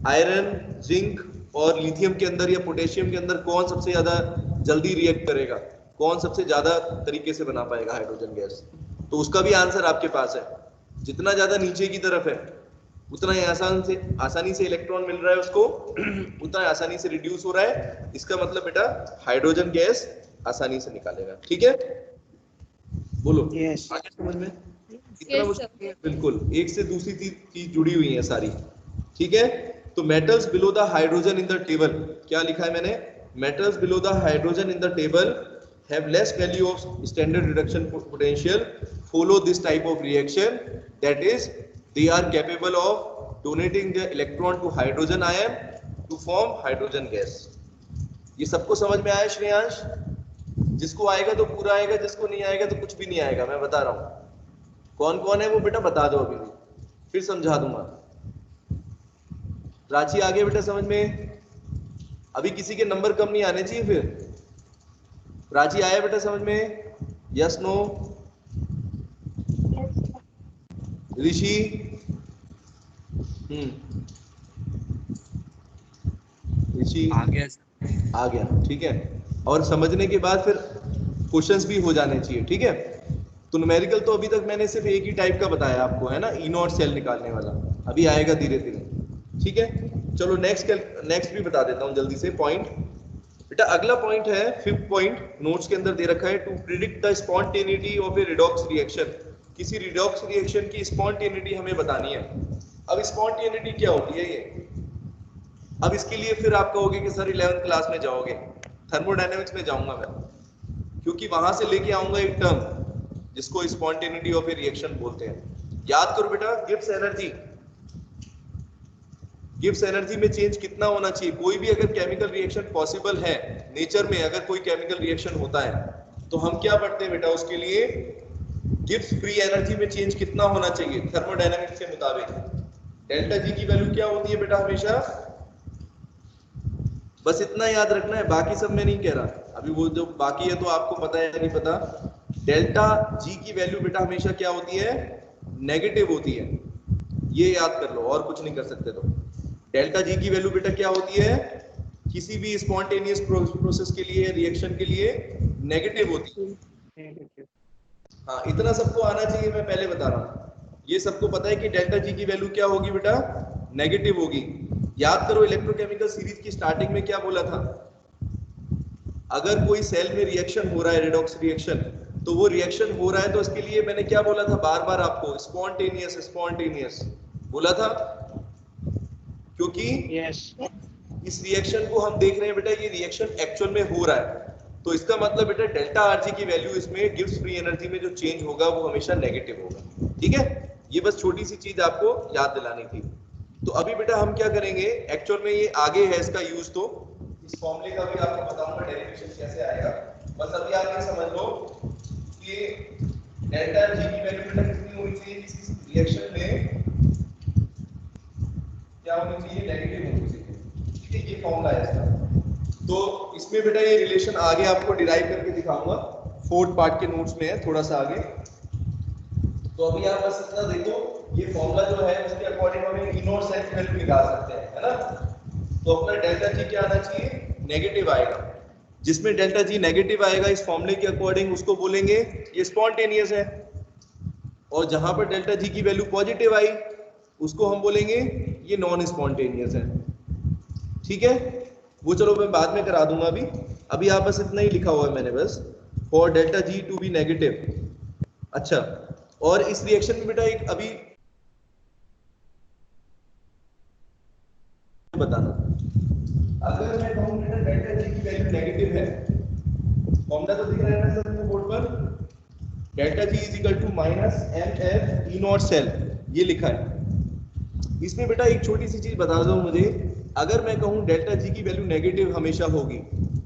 आयरन, जिंक और लिथियम के अंदर या पोटेशियम के अंदर कौन सबसे ज्यादा जल्दी रिएक्ट करेगा, कौन सबसे ज्यादा तरीके से बना पाएगा हाइड्रोजन गैस, तो उसका भी आंसर आपके पास है। जितना ज्यादा नीचे की तरफ है उतना ही आसानी से इलेक्ट्रॉन मिल रहा है उसको, उतना आसानी से रिड्यूस हो रहा है। इसका मतलब बेटा हाइड्रोजन गैस आसानी से निकालेगा। ठीक है, बोलो Yes. आगे समझ में, इतना Yes, मुश्किल sir. नहीं है, बिल्कुल एक से दूसरी चीज जुड़ी हुई है सारी। ठीक है, तो metals below the hydrogen in the table, क्या लिखा है मैंने, metals below the hydrogen in the table have less value of standard reduction potential, follow this type of reaction, that is they are capable of donating the electron to hydrogen atom to form hydrogen gas। ये सबको समझ में आया श्रेयांश, जिसको आएगा तो पूरा आएगा, जिसको नहीं आएगा तो कुछ भी नहीं आएगा, मैं बता रहा हूं। कौन कौन है वो बेटा बता दो, अभी फिर समझा दूंगा। प्राची आ गया बेटा समझ में, अभी किसी के नंबर कम नहीं आने चाहिए फिर। प्राची आया बेटा समझ में, यस नो, ऋषि, ऋषि आ गया। ठीक है, और समझने के बाद फिर क्वेश्चंस भी हो जाने चाहिए। ठीक है, तो न्यूमेरिकल तो अभी तक मैंने सिर्फ एक ही टाइप का बताया आपको, है ना, ई नॉट सेल निकालने वाला, अभी आएगा धीरे धीरे। ठीक है, चलो नेक्स्ट भी बता देता हूं जल्दी से पॉइंट। बेटा अगला पॉइंट है 5th पॉइंट, नोट्स के अंदर दे रखा है, to predict the spontaneity of a redox reaction. किसी रिडॉक्स रिएक्शन की स्पॉन्टेनिटी हमें बतानी है। अब स्पॉन्टेनिटी क्या होती है ये, अब इसके लिए फिर आप कहोगे कि सर 11th क्लास में जाओगे, थर्मोडायनेमिक्स में जाऊंगा मैं, क्योंकि वहां से लेके आऊंगा एक टर्म जिसको स्पॉन्टेनिटी ऑफ ए रिएक्शन बोलते हैं। याद करो बेटा, गिब्स एनर्जी, गिब्स एनर्जी में चेंज कितना होना चाहिए। कोई भी अगर केमिकल रिएक्शन पॉसिबल है नेचर में, अगर कोई केमिकल रिएक्शन होता है तो हम क्या पढ़ते हैं बेटा, उसके लिए गिब्स फ्री एनर्जी में चेंज कितना होना चाहिए थर्मोडायनेमिक्स के मुताबिक। डेल्टा जी की वैल्यू क्या होती है बेटा हमेशा, बस इतना याद रखना है, बाकी सब मैं नहीं कह रहा। अभी वो जो बाकी है तो आपको पता है या नहीं पता। डेल्टा जी की वैल्यू बेटा हमेशा क्या होती है, नेगेटिव होती है, ये याद कर लो, और कुछ नहीं कर सकते। तो डेल्टा जी की वैल्यू बेटा क्या होती है, किसी भी स्पॉन्टेनियस प्रोसेस के लिए, रिएक्शन के लिए नेगेटिव होती है। हाँ, इतना सबको आना चाहिए, मैं पहले बता रहा हूँ। ये सबको पता है कि डेल्टा जी की वैल्यू क्या होगी बेटा, नेगेटिव होगी। याद करो इलेक्ट्रोकेमिकल सीरीज की स्टार्टिंग में क्या बोला था, अगर कोई सेल में रिएक्शन हो रहा है, रेडॉक्स रिएक्शन, तो वो रिएक्शन हो रहा है, तो इसके लिए मैंने क्या बोला था बार बार आपको, स्पॉन्टेनियस स्पॉन्टेनियस बोला था, क्योंकि यस इस रिएक्शन को हम देख रहे हैं बेटा, ये रिएक्शन एक्चुअल में हो रहा है, तो इसका मतलब बेटा डेल्टा आरजी की वैल्यू इसमें गिब्स फ्री एनर्जी में जो चेंज होगा वो हमेशा नेगेटिव होगा। ठीक है, ये बस छोटी सी चीज आपको याद दिलानी थी। तो अभी बेटा हम क्या करेंगे, एक्चुअल में ये आगे है इसका यूज, तो इस फॉर्मूले का भी आपको बताऊंगा डेरिवेशन कैसे आएगा। बस अभी आप ये समझ लो कि डेल्टा जी की वैल्यू बेटा कितनी होनी चाहिए, किसी रिएक्शन में क्या होनी चाहिए, नेगेटिव होनी चाहिए। ठीक है, ये फॉर्मूला है इसका। तो इसमें बेटा ये रिलेशन आगे आपको डिराइव करके दिखाऊंगा, फोर्थ पार्ट के नोट्स में है थोड़ा सा आगे। तो अभी आप बस इतना देखो, ये फॉर्मूला जो है उसके अकॉर्डिंग हम इन और सेल्फ वैल्यू निकाल सकते हैं, है ना। तो अपना डेल्टा जी क्या आना चाहिए, नेगेटिव आएगा। जिसमें डेल्टा जी नेगेटिव आएगा इस फॉर्मूले के अकॉर्डिंग उसको बोलेंगे ये स्पॉन्टेनियस है, और जहां पर डेल्टा जी की वैल्यू पॉजिटिव आई उसको हम बोलेंगे ये नॉन स्पॉन्टेनियस है। ठीक है, वो चलो मैं बाद में करा दूंगा, अभी आप बस इतना ही लिखा हुआ है मैंने, बस for delta G to be negative. अच्छा, और इस रिएक्शन में बेटा एक अभी बताना, अगर मैं कहूं बेटा डेल्टा जी की वैल्यू नेगेटिव है, फॉर्मूला तो दिख रहा है ना सर बोर्ड पर, delta G is equal to minus n F E naught cell, ये लिखा है। इसमें बेटा एक छोटी सी चीज बता दो मुझे, अगर मैं कहूं डेल्टा जी की वैल्यू नेगेटिव हमेशा होगी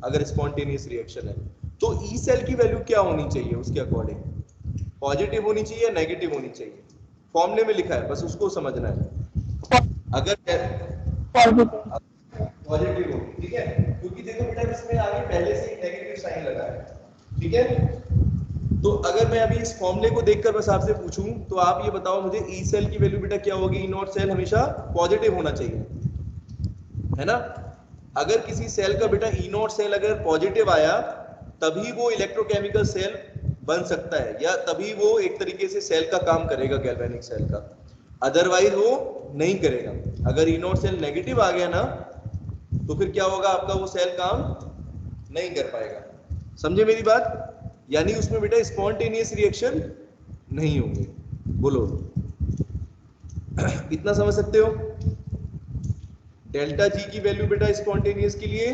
अगर स्पॉन्टेनियस रिएक्शन है, तो ई सेल की वैल्यू क्या होनी चाहिए उसके अकॉर्डिंग, पॉजिटिव होनी चाहिए या नेगेटिव होनी चाहिए, फॉर्मूले में लिखा है बस उसको समझना है। अगर पॉजिटिव होगी, ठीक है, क्योंकि देखो बेटा इसमें आगे पहले से ही नेगेटिव साइन लगा है। ठीक है, तो अगर मैं अभी इस फॉर्मूले को देखकर बस आपसे पूछूं तो आप ये बताओ मुझे ई सेल की वैल्यू बेटा क्या होगी, ई नॉट सेल हमेशा पॉजिटिव होना चाहिए, है ना। अगर किसी सेल का बेटा ई नॉट सेल अगर पॉजिटिव आया तभी वो इलेक्ट्रोकेमिकल सेल बन सकता है, या तभी वो एक तरीके से सेल का काम करेगा, गैल्वेनिक सेल का, अदरवाइज वो नहीं करेगा। अगर ई नॉट सेल नेगेटिव आ गया ना तो फिर क्या होगा, आपका वो सेल काम नहीं कर पाएगा। समझे मेरी बात, यानी उसमें बेटा स्पॉन्टेनियस रिएक्शन नहीं होंगे। बोलो इतना समझ सकते हो। डेल्टा जी की वैल्यू बेटा स्पॉन्टेनियस के लिए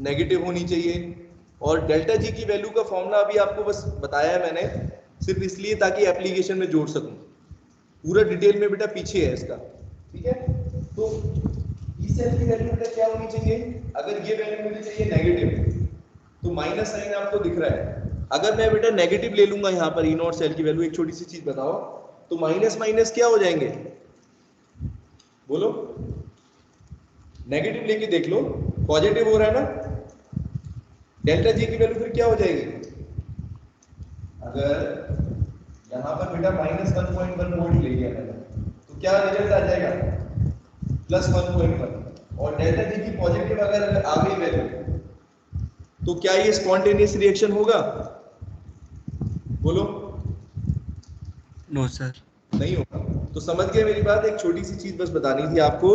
नेगेटिव होनी चाहिए, और डेल्टा जी की वैल्यू का फॉर्मूला अभी आपको बस बताया है मैंने सिर्फ इसलिए ताकि एप्लीकेशन में जोड़ सकूं, पूरा डिटेल में बेटा पीछे है इसका। ठीक है, तो ई सेल की वैल्यू बेटा क्या होनी चाहिए, अगर ये वैल्यू मुझे चाहिए नेगेटिव तो माइनस साइन आपको दिख रहा है, अगर मैं बेटा नेगेटिव ले लूंगा यहाँ पर ई नॉट सेल की वैल्यू, एक छोटी सी चीज बताओ, तो माइनस माइनस क्या हो जाएंगे, बोलो, नेगेटिव लेके देख लो, पॉजिटिव हो रहा है ना, डेल्टा जी की वैल्यू फिर क्या हो जाएगी, अगर यहाँ पर बेटा माइनस 1.1 वोल्ट ले लिया मैंने तो क्या रिजल्ट आ जाएगा, प्लस 1.1, और डेल्टा जी की पॉजिटिव अगर आ गई वैल्यू तो क्या ये स्पॉन्टेनियस रिएक्शन होगा, बोलो। नो सर, नहीं होगा। तो समझ गए मेरी बात, एक छोटी सी चीज बस बतानी थी आपको,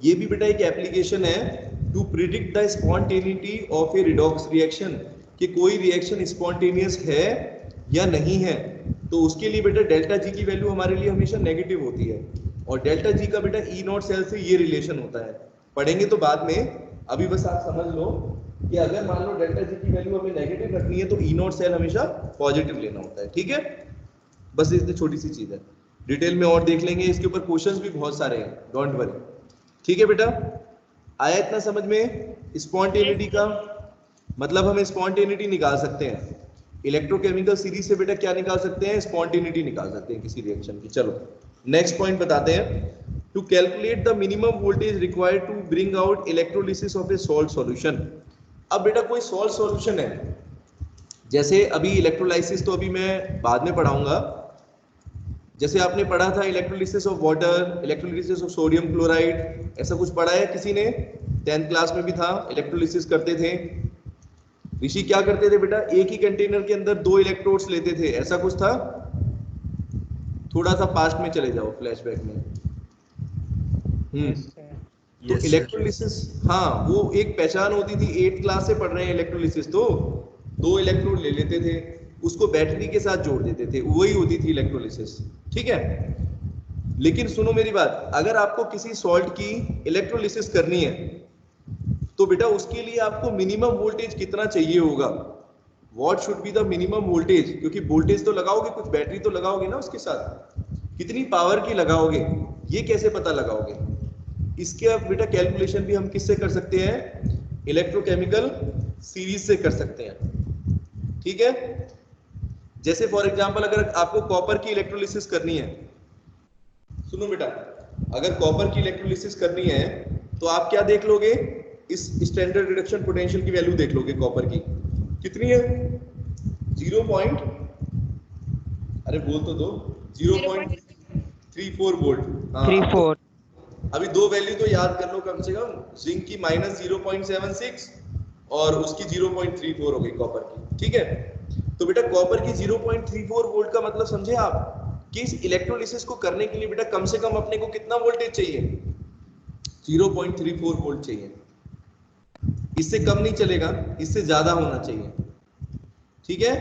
ये भी बेटा एक एप्लीकेशन है to predict the spontaneity of a redox reaction, कि कोई रिएक्शन स्पॉन्टेनियस है या नहीं है, तो उसके लिए बेटा डेल्टा जी की वैल्यू हमारे लिए हमेशा नेगेटिव होती है, और डेल्टा जी का बेटा ई नॉट सेल से ये रिलेशन होता है, पढ़ेंगे तो बाद में, अभी बस आप समझ लो कि अगर मान लो डेल्टा जी की वैल्यू हमें नेगेटिव रखनी है तो ई नॉट सेल हमेशा पॉजिटिव लेना होता है। ठीक है, बस इतनी छोटी सी चीज है, डिटेल में और देख लेंगे, इसके ऊपर क्वेश्चंस भी बहुत सारे हैं, डोंट वरी। ठीक है बेटा, आया इतना समझ में। स्पॉन्टेनिटी का मतलब हम स्पॉन्टेनिटी निकाल सकते हैं, इलेक्ट्रोकेमिकल सीरीज से बेटा क्या निकाल सकते हैं, स्पॉन्टेनिटी निकाल सकते हैं किसी रिएक्शन की। चलो नेक्स्ट पॉइंट बताते हैं, to calculate the minimum voltage required to bring out electrolysis of a salt solution. अब बेटा कोई सॉल्ट सॉल्यूशन है, जैसे अभी इलेक्ट्रोलाइसिस तो अभी मैं बाद में पढ़ाऊंगा, जैसे आपने पढ़ा था electrolysis of water, electrolysis of sodium chloride, ऐसा कुछ पढ़ा है किसी ने, 10th क्लास में भी था, इलेक्ट्रोलिसिस करते थे ऋषि, क्या करते थे बेटा, एक ही कंटेनर के अंदर 2 इलेक्ट्रोड्स लेते थे, ऐसा कुछ था, थोड़ा सा पास्ट में चले जाओ फ्लैशबैक में। तो इलेक्ट्रोलिसिस, हाँ वो एक पहचान होती थी, 8th क्लास से पढ़ रहे हैं इलेक्ट्रोलिसिस, तो 2 इलेक्ट्रोड ले लेते थे, उसको बैटरी के साथ जोड़ देते थे, वही होती थी इलेक्ट्रोलिसिस। ठीक है, लेकिन सुनो मेरी बात, अगर आपको किसी सॉल्ट की इलेक्ट्रोलिसिस करनी है तो बेटा उसके लिए आपको मिनिमम वोल्टेज कितना चाहिए होगा, what should be the minimum voltage, क्योंकि वोल्टेज तो लगाओगे, कुछ बैटरी तो लगाओगे ना उसके साथ, कितनी पावर की लगाओगे, ये कैसे पता लगाओगे? इसके अब बेटा कैलकुलेशन भी हम किससे कर सकते हैं, इलेक्ट्रोकेमिकल सीरीज से कर सकते हैं। ठीक है, जैसे फॉर एग्जांपल अगर आपको कॉपर की इलेक्ट्रोलिसिस करनी है, सुनो बेटा, अगर कॉपर की इलेक्ट्रोलिसिस करनी है तो आप क्या देख लोगे, इस स्टैंडर्ड रिडक्शन पोटेंशियल की वैल्यू देख लोगे, कॉपर की कितनी है, 0 पॉइंट, अरे बोल तो दो, 0.34 वोल्ट। 34। अभी दो वैल्यू तो याद कर लो कम से कम, जिंक की -0.76 और उसकी 0.34 हो गई कॉपर की। ठीक है, तो बेटा कॉपर की 0.34 वोल्ट का मतलब समझे आप कि इस इलेक्ट्रोलिसिस को करने के लिए बेटा कम से कम अपने को कितना वोल्टेज चाहिए, 0.34 वोल्ट चाहिए, इससे कम नहीं चलेगा, इससे ज्यादा होना चाहिए। ठीक है,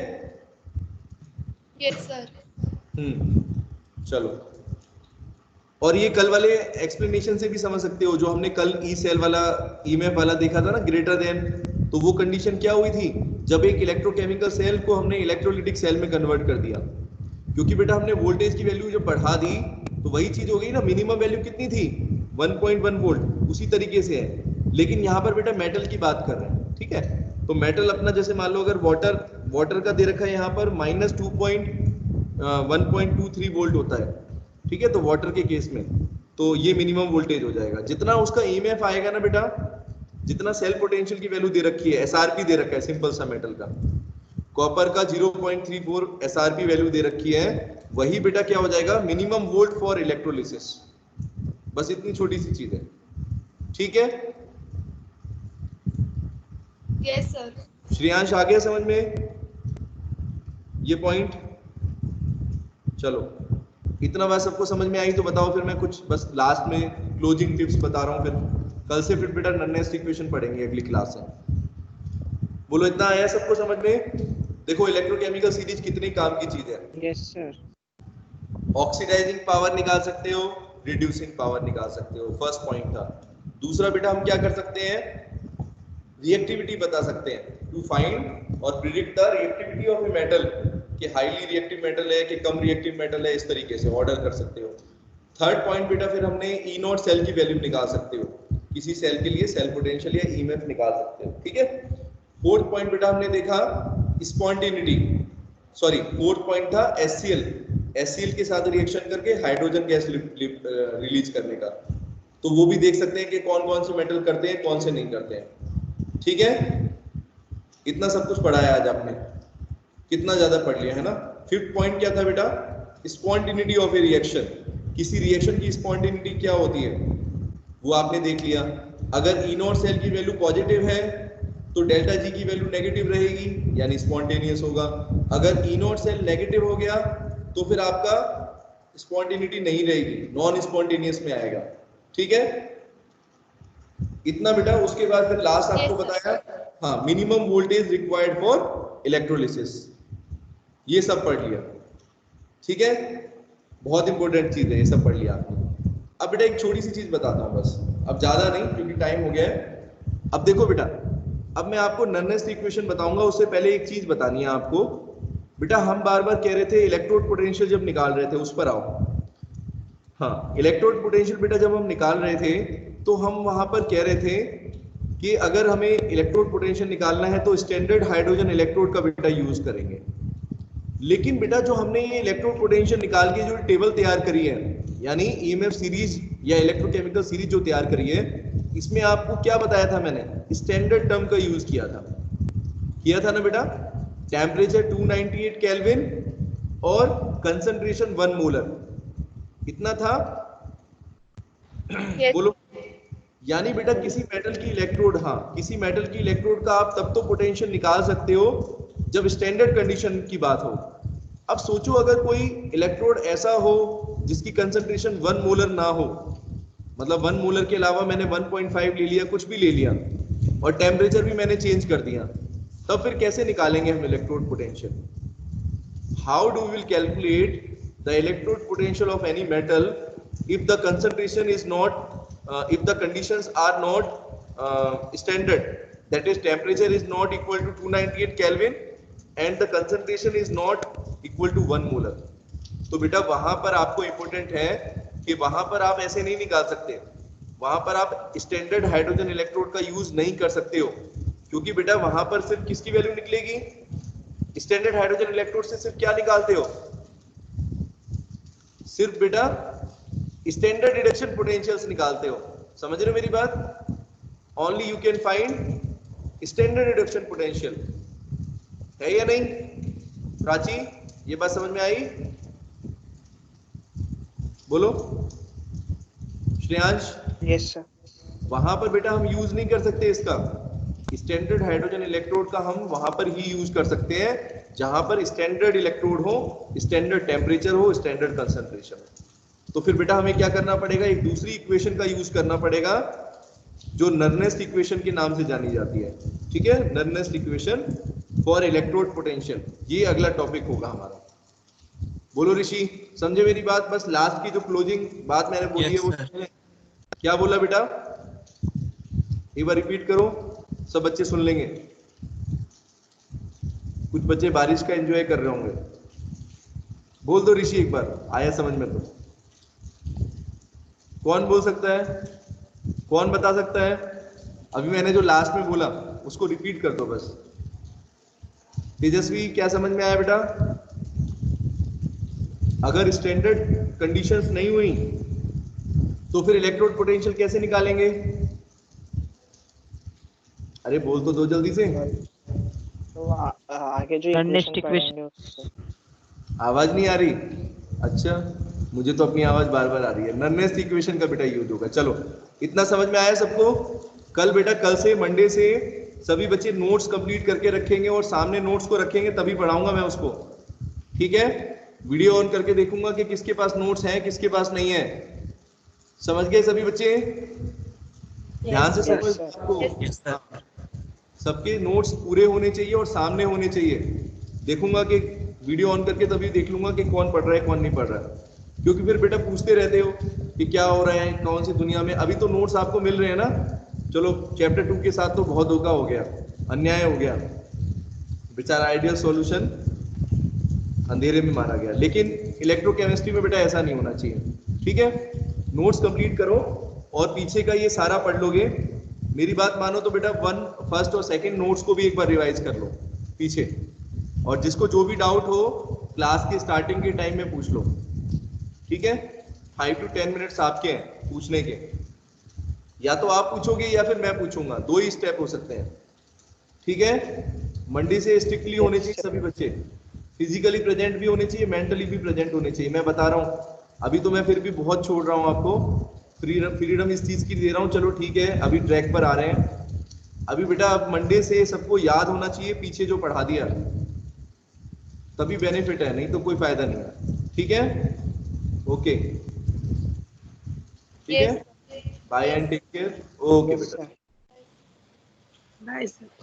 यस सर। चलो, और ये कल वाले एक्सप्लेनेशन से भी समझ सकते हो, जो हमने कल ई सेल वाला ईएमएफ वाला देखा था ना, ग्रेटर देन, तो वो कंडीशन क्या हुई थी, जब एक इलेक्ट्रोकेमिकल सेल को हमने इलेक्ट्रोलिटिक सेल में कन्वर्ट कर दिया, क्योंकि बेटा हमने वोल्टेज की वैल्यू जब बढ़ा दी तो वही चीज हो गई ना, मिनिमम वैल्यू कितनी थी 1.1 वोल्ट, उसी तरीके से है, लेकिन यहाँ पर बेटा मेटल की बात कर रहे हैं। ठीक है, तो मेटल अपना जैसे मान लो अगर वाटर का दे रखा है यहाँ पर -1.23 वोल्ट होता है। ठीक है, तो वाटर के केस में तो ये मिनिमम वोल्टेज हो जाएगा, जितना उसका ईएमएफ आएगा ना बेटा, जितना सेल पोटेंशियल की वैल्यू दे रखी है, एसआरपी दे रखा है सिंपल सा मेटल का, कॉपर का 0.34 एसआरपी वैल्यू दे रखी है, वही बेटा क्या हो जाएगा, मिनिमम वोल्ट फॉर इलेक्ट्रोलिसिस। बस इतनी छोटी सी चीज है। ठीक है, यस सर। श्रेयांश आ गया समझ में ये पॉइंट? चलो, इतना बात सबको समझ में आई तो बताओ, फिर मैं कुछ बस लास्ट में क्लोजिंग टिप्स बता रहा हूँ, फिर कल से फिर बेटा नॉन-नेस्ट इक्वेशन पढ़ेंगे अगली क्लास में। बोलो, इतना आया सबको समझ में? देखो इलेक्ट्रोकेमिकल सीरीज कितनी काम की चीज है। Yes sir. ऑक्सीडाइजिंग पावर निकाल सकते हो, रिड्यूसिंग पावर निकाल सकते हो, फर्स्ट पॉइंट था। दूसरा बेटा हम क्या कर सकते हैं, रिएक्टिविटी बता सकते हैं, टू फाइंड और predict the reactivity of a metal, कि हाईली रिएक्टिव मेटल है कि कम रिएक्टिव मेटल है, इस तरीके से ऑर्डर कर सकते हो। थर्ड पॉइंट बेटा फिर हमने ई नॉट सेल की वैल्यू निकाल सकते हो, किसी सेल के लिए सेल पोटेंशियल या ईएमएफ निकाल सकते हो। ठीक है, फोर्थ पॉइंट बेटा हमने देखा स्पॉन्टेनिटी, सॉरी फोर्थ पॉइंट था एचसीएल के साथ रिएक्शन करके हाइड्रोजन गैस रिलीज करने का, तो वो भी देख सकते हैं कि कौन कौन से मेटल करते हैं, कौन से नहीं करते हैं। ठीक है, इतना सब कुछ पढ़ा है आज आपने, कितना ज्यादा पढ़ लिया है ना। फिफ्थ पॉइंट क्या था बेटा, स्पॉन्टेनिटी ऑफ ए रिएक्शन, किसी रिएक्शन की स्पॉन्टेनिटी क्या होती है वो आपने देख लिया। अगर ई नॉट सेल की वैल्यू पॉजिटिव है तो डेल्टा जी की वैल्यू नेगेटिव रहेगी, यानी स्पॉन्टेनियस होगा। अगर ई नॉट सेल नेगेटिव हो गया तो फिर आपका स्पॉन्टेनिटी नहीं रहेगी, नॉन स्पॉन्टेनियस में आएगा। ठीक है, इतना बेटा। उसके बाद फिर लास्ट आपको बताया, हाँ, minimum voltage required for electrolysis, ये सब पढ़ लिया। ठीक है, बहुत इंपॉर्टेंट चीज है, ये सब पढ़ लिया आपने। अब बेटा एक छोटी सी चीज बताता हूँ बस, अब ज्यादा नहीं क्योंकि टाइम हो गया है। अब देखो बेटा, अब मैं आपको नॉन-नेस्ट इक्वेशन बताऊंगा, उससे पहले एक चीज बतानी है आपको बेटा। हम बार बार कह रहे थे इलेक्ट्रोड पोटेंशियल जब निकाल रहे थे, उस पर आओ। हाँ, इलेक्ट्रोड पोटेंशियल बेटा जब हम निकाल रहे थे तो हम वहां पर कह रहे थे कि अगर हमें इलेक्ट्रोड पोटेंशियल निकालना है तो स्टैंडर्ड हाइड्रोजन इलेक्ट्रोड का बेटा यूज करेंगे। लेकिन बेटा जो हमने ये इलेक्ट्रोड पोटेंशियल निकाल के जो टेबल तैयार करी है, यानी ईएमएफ सीरीज या इलेक्ट्रोकेमिकल सीरीज जो तैयार करी है, इसमें आपको क्या बताया था मैंने, स्टैंडर्ड टर्म का यूज किया था ना बेटा। टेम्परेचर 298 केल्विन और कंसंट्रेशन 1 मोलर, इतना था। Yes. बोलो, यानी बेटा किसी मेटल की इलेक्ट्रोड, हाँ, किसी मेटल की इलेक्ट्रोड का आप तब तो पोटेंशियल निकाल सकते हो जब स्टैंडर्ड कंडीशन की बात हो। अब सोचो अगर कोई इलेक्ट्रोड ऐसा हो जिसकी कंसंट्रेशन 1 मोलर ना हो, मतलब 1 मोलर के अलावा मैंने 1.5 ले लिया, कुछ भी ले लिया, और टेम्परेचर भी मैंने चेंज कर दिया, तब फिर कैसे निकालेंगे हम electrode potential? how do we will calculate the electrode potential of any metal if the concentration is not if the conditions are not standard, that is temperature is not equal to 298 Kelvin and the concentration is not equal to 1 molar। तो बेटा वहां पर आपको important है कि वहां पर आप ऐसे नहीं निकाल सकते, वहां पर आप स्टैंडर्ड हाइड्रोजन इलेक्ट्रोड का यूज नहीं कर सकते हो, क्योंकि बेटा वहां पर सिर्फ किसकी वैल्यू निकलेगी, स्टैंडर्ड हाइड्रोजन इलेक्ट्रोड से सिर्फ क्या निकालते हो, सिर्फ बेटा स्टैंडर्ड रिडक्शन पोटेंशियल्स निकालते हो। समझ रहे हो मेरी बात? Only you can find standard reduction potential, है या नहीं? प्राची ये बात समझ में आई? बोलो श्रेयांश। Yes sir. वहां पर बेटा हम यूज नहीं कर सकते इसका, स्टैंडर्ड हाइड्रोजन इलेक्ट्रोड का हम वहां पर ही यूज कर सकते हैं जहां पर स्टैंडर्ड इलेक्ट्रोड हो, स्टैंडर्ड टेम्परेचर हो, स्टैंडर्ड कंसंट्रेशन हो। तो फिर बेटा हमें क्या करना पड़ेगा, एक दूसरी इक्वेशन का यूज करना पड़ेगा जो नर्नेस्ट इक्वेशन के नाम से जानी जाती है। ठीक है, नर्नेस्ट इक्वेशन फॉर इलेक्ट्रोड पोटेंशियल, ये अगला टॉपिक होगा हमारा। बोलो ऋषि, समझे मेरी बात? बस लास्ट की जो क्लोजिंग बात मैंने बोली है वो क्या बोला बेटा, एक बार रिपीट करो, सब बच्चे सुन लेंगे। कुछ बच्चे बारिश का एंजॉय कर रहे होंगे, बोल दो ऋषि एक बार, आया समझ में तो? कौन बोल सकता है, कौन बता सकता है? अभी मैंने जो लास्ट में बोला उसको रिपीट कर दो बस। तेजस्वी क्या समझ में आया बेटा? अगर स्टैंडर्ड कंडीशंस नहीं हुई तो फिर इलेक्ट्रोड पोटेंशियल कैसे निकालेंगे? अरे बोल तो दो जल्दी से। तो आगे जो इक्वेशन पढ़ेंगे उससे। आवाज नहीं आ रही? अच्छा, मुझे तो अपनी आवाज बार बार आ रही है। नर्नेस्ट इक्वेशन का बेटा यूज होगा। चलो इतना समझ में आया सबको? कल बेटा, कल से मंडे से सभी बच्चे नोट्स कंप्लीट करके रखेंगे और सामने नोट्स को रखेंगे, तभी पढ़ाऊंगा मैं उसको। ठीक है, वीडियो ऑन करके देखूंगा कि किसके पास नोट्स हैं किसके पास नहीं है। समझ गए सभी बच्चे? ध्यान से Yes, सबको सबके नोट्स पूरे होने चाहिए और सामने होने चाहिए। देखूंगा कि वीडियो ऑन करके तभी देख लूंगा कि कौन पढ़ रहा है कौन नहीं पढ़ रहा है, क्योंकि फिर बेटा पूछते रहते हो कि क्या हो रहा है, कौन सी दुनिया में। अभी तो नोट्स आपको मिल रहे हैं ना, चलो चैप्टर 2 के साथ तो बहुत धोखा हो गया, अन्याय हो गया, बेचारा आइडियल सॉल्यूशन अंधेरे में मारा गया। लेकिन इलेक्ट्रोकेमिस्ट्री में बेटा ऐसा नहीं होना चाहिए। ठीक है, नोट्स कंप्लीट करो और पीछे का ये सारा पढ़ लोगे। मेरी बात मानो तो बेटा फर्स्ट और सेकंड नोट्स को भी एक बार रिवाइज कर लो पीछे, और जिसको जो भी डाउट हो क्लास के स्टार्टिंग के टाइम में पूछ लो। ठीक है, 5 to 10 मिनट्स आपके हैं पूछने के, या तो आप पूछोगे या फिर मैं पूछूंगा, दो ही स्टेप हो सकते हैं। ठीक है, मंडे से स्ट्रिक्टली होने चाहिए सभी बच्चे, फिजिकली प्रेजेंट भी होने चाहिए, मेंटली भी प्रेजेंट होने चाहिए। मैं बता रहा हूँ, अभी तो मैं फिर भी बहुत छोड़ रहा हूँ आपको, फ्रीडम इस चीज की दे रहा हूँ। चलो ठीक है, अभी ट्रैक पर आ रहे हैं। अभी बेटा अब मंडे से सबको याद होना चाहिए पीछे जो पढ़ा दिया, तभी बेनिफिट है, नहीं तो कोई फायदा नहीं है। ठीक है, ओके, ठीक है, bye and take care. Okay बेटा, बाय सर।